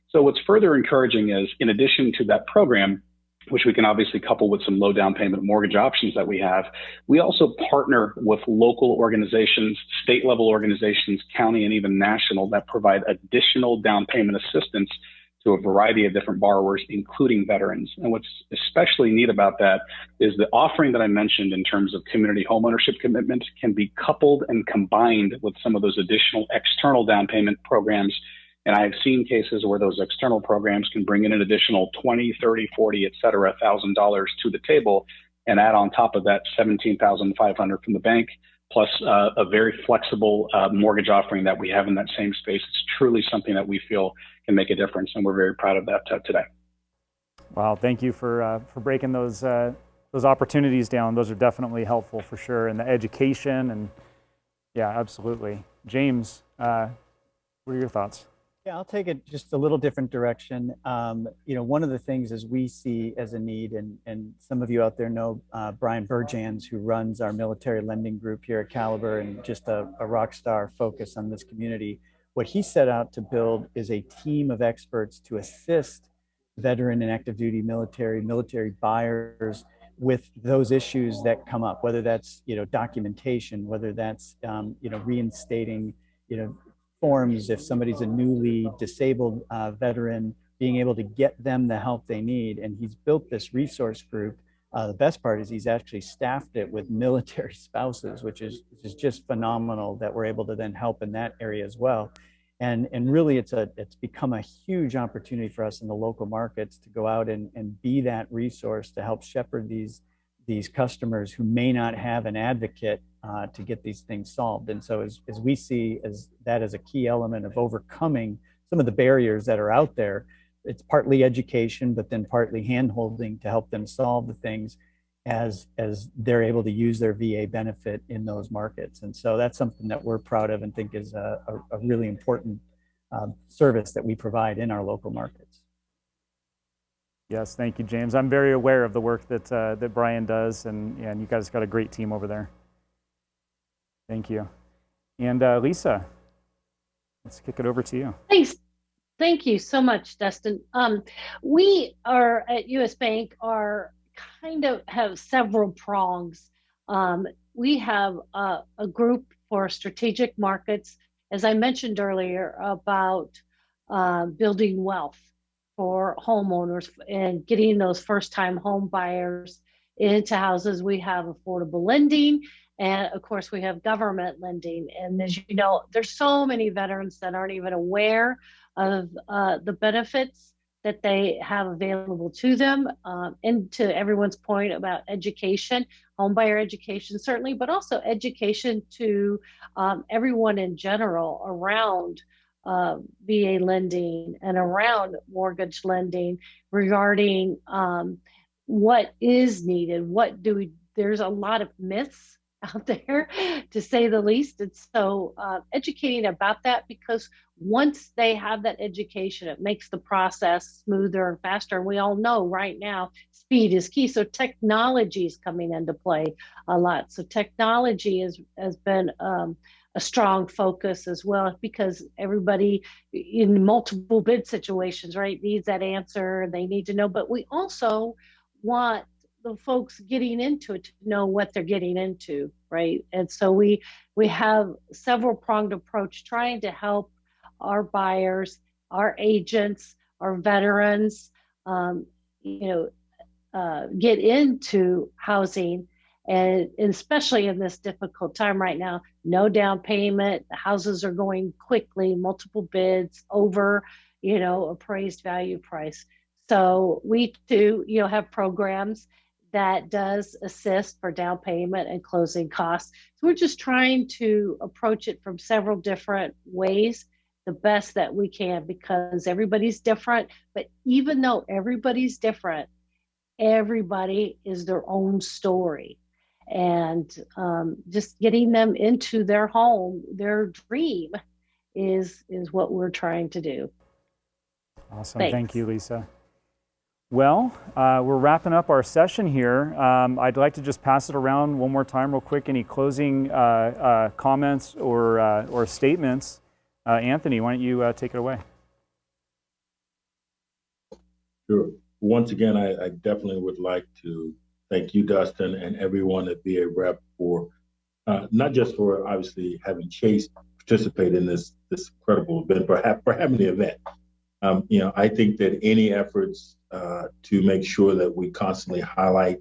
So what's further encouraging is, in addition to that program, which we can obviously couple with some low down payment mortgage options that we have, we also partner with local organizations, state level organizations, county, and even national that provide additional down payment assistance to a variety of different borrowers, including veterans. And what's especially neat about that is the offering that I mentioned in terms of community homeownership commitment can be coupled and combined with some of those additional external down payment programs. And I've seen cases where those external programs can bring in an additional 20, 30, 40, et cetera, $1,000 to the table and add on top of that $17,500 from the bank, plus a very flexible mortgage offering that we have in that same space. It's truly something that we feel can make a difference, and we're very proud of that today. Wow, thank you for breaking those opportunities down. Those are definitely helpful for sure, and the education, and yeah, absolutely. James, what are your thoughts? Yeah, I'll take it just a little different direction. One of the things is we see as a need, and some of you out there know Brian Burjans, who runs our military lending group here at Caliber, and just a rock star focus on this community. What he set out to build is a team of experts to assist veteran and active duty military buyers with those issues that come up, whether that's documentation, whether that's reinstating forms if somebody's a newly disabled veteran, being able to get them the help they need. And he's built this resource group. The best part is he's actually staffed it with military spouses, which is just phenomenal that we're able to then help in that area as well. And really it's become a huge opportunity for us in the local markets to go out and be that resource to help shepherd these customers who may not have an advocate to get these things solved. And so as we see that as a key element of overcoming some of the barriers that are out there, it's partly education, but then partly hand-holding to help them solve the things as they're able to use their VA benefit in those markets. And so that's something that we're proud of and think is a really important service that we provide in our local markets. Yes, thank you, James. I'm very aware of the work that Brian does, and you guys got a great team over there. Thank you. And Lisa, let's kick it over to you. Thanks. Thank you so much, Dustin. We are at US Bank have several prongs. We have a group for strategic markets, as I mentioned earlier, about building wealth for homeowners and getting those first-time home buyers into houses. We have affordable lending, and of course we have government lending. And as you know, there's so many veterans that aren't even aware of the benefits that they have available to them. And to everyone's point about education, homebuyer education certainly, but also education to everyone in general around VA lending and around mortgage lending regarding what is needed. There's a lot of myths out there, to say the least. And so educating about that, because once they have that education, it makes the process smoother and faster. And we all know right now, speed is key. So technology is coming into play a lot. So technology has been a strong focus as well, because everybody in multiple bid situations, right, needs that answer. They need to know, but we also want the folks getting into it to know what they're getting into, right? And so we have several pronged approach trying to help our buyers, our agents, our veterans, get into housing, and especially in this difficult time right now. No down payment, the houses are going quickly, multiple bids over, appraised value price. So we do, have programs that does assist for down payment and closing costs. So we're just trying to approach it from several different ways, the best that we can, because everybody's different. But even though everybody's different, everybody is their own story. And just getting them into their home, their dream, is what we're trying to do. Awesome. Thanks. Thank you, Lisa. Well, we're wrapping up our session here. I'd like to just pass it around one more time real quick. Any closing comments or statements? Anthony, why don't you take it away? Sure. Once again, I definitely would like to thank you, Dustin, and everyone at VAREP for not just for obviously having Chase participate in this incredible event, but for having the event. I think that any efforts to make sure that we constantly highlight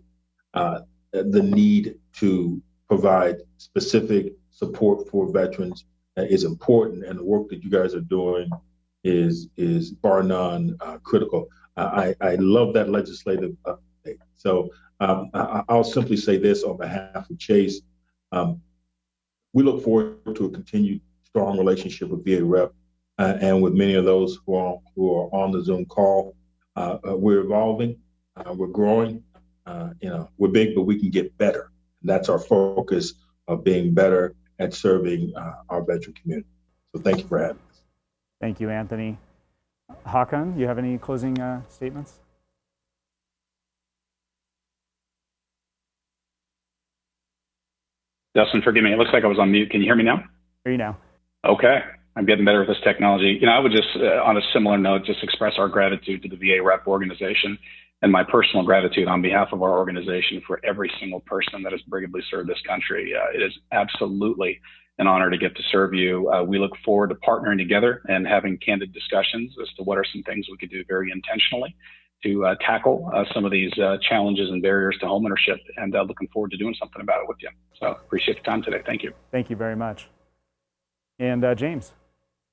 the need to provide specific support for veterans is important, and the work that you guys are doing is bar none critical. I love that legislative update. So I'll simply say this on behalf of Chase. We look forward to a continued strong relationship with VAREP and with many of those who are on the Zoom call. We're evolving, we're growing, we're big, but we can get better. And that's our focus, of being better at serving our veteran community. So thank you for having us. Thank you, Anthony. Hakan, you have any closing statements? Dustin, forgive me. It looks like I was on mute. Can you hear me now? Hear you now. Okay. I'm getting better with this technology. I would just, on a similar note, just express our gratitude to the VA Rep organization and my personal gratitude on behalf of our organization for every single person that has brigandly served this country. It is absolutely an honor to get to serve you. We look forward to partnering together and having candid discussions as to what are some things we could do very intentionally to tackle some of these challenges and barriers to homeownership, and looking forward to doing something about it with you. So appreciate the time today. Thank you. Thank you very much. And James.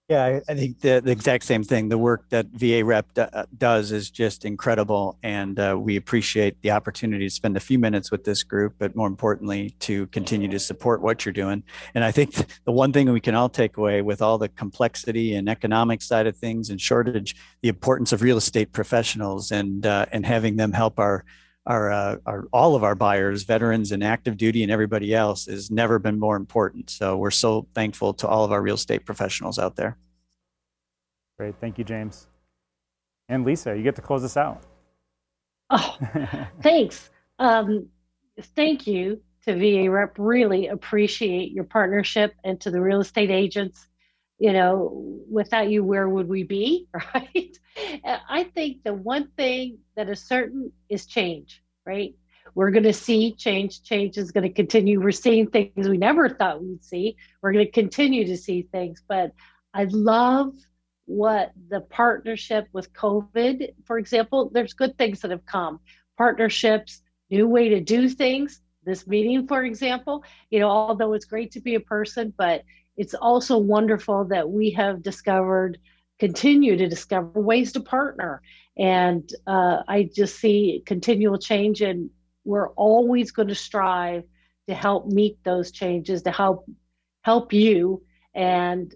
Yeah, I think the exact same thing. The work that VA Rep does is just incredible, and we appreciate the opportunity to spend a few minutes with this group, but more importantly, to continue to support what you're doing. And I think the one thing we can all take away with all the complexity and economic side of things and shortage, the importance of real estate professionals and having them help our all of our buyers, veterans and active duty and everybody else, has never been more important. So we're so thankful to all of our real estate professionals out there. Great. Thank you, James. And Lisa, you get to close us out. Oh, thanks. Thank you to VA Rep. Really appreciate your partnership, and to the real estate agents. Without you, where would we be, right? I think the one thing that is certain is change, right? We're going to see change. Change is going to continue. We're seeing things we never thought we'd see. We're going to continue to see things. But I love what the partnership with COVID, for example, there's good things that have come. Partnerships, new way to do things. This meeting, for example, although it's great to be a person, but it's also wonderful that we have continue to discover ways to partner. And I just see continual change, and we're always going to strive to help meet those changes, to help you and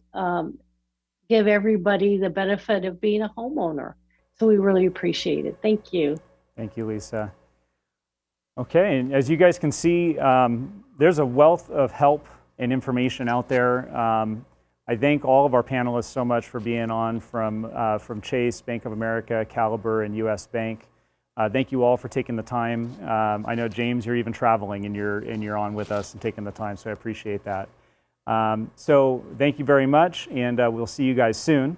give everybody the benefit of being a homeowner. So we really appreciate it. Thank you. Thank you, Lisa. Okay, and as you guys can see, there's a wealth of help and information out there. I thank all of our panelists so much for being on, from Chase, Bank of America, Caliber, and US Bank. Thank you all for taking the time. I know, James, you're even traveling and you're on with us and taking the time, so I appreciate that. So thank you very much, and we'll see you guys soon.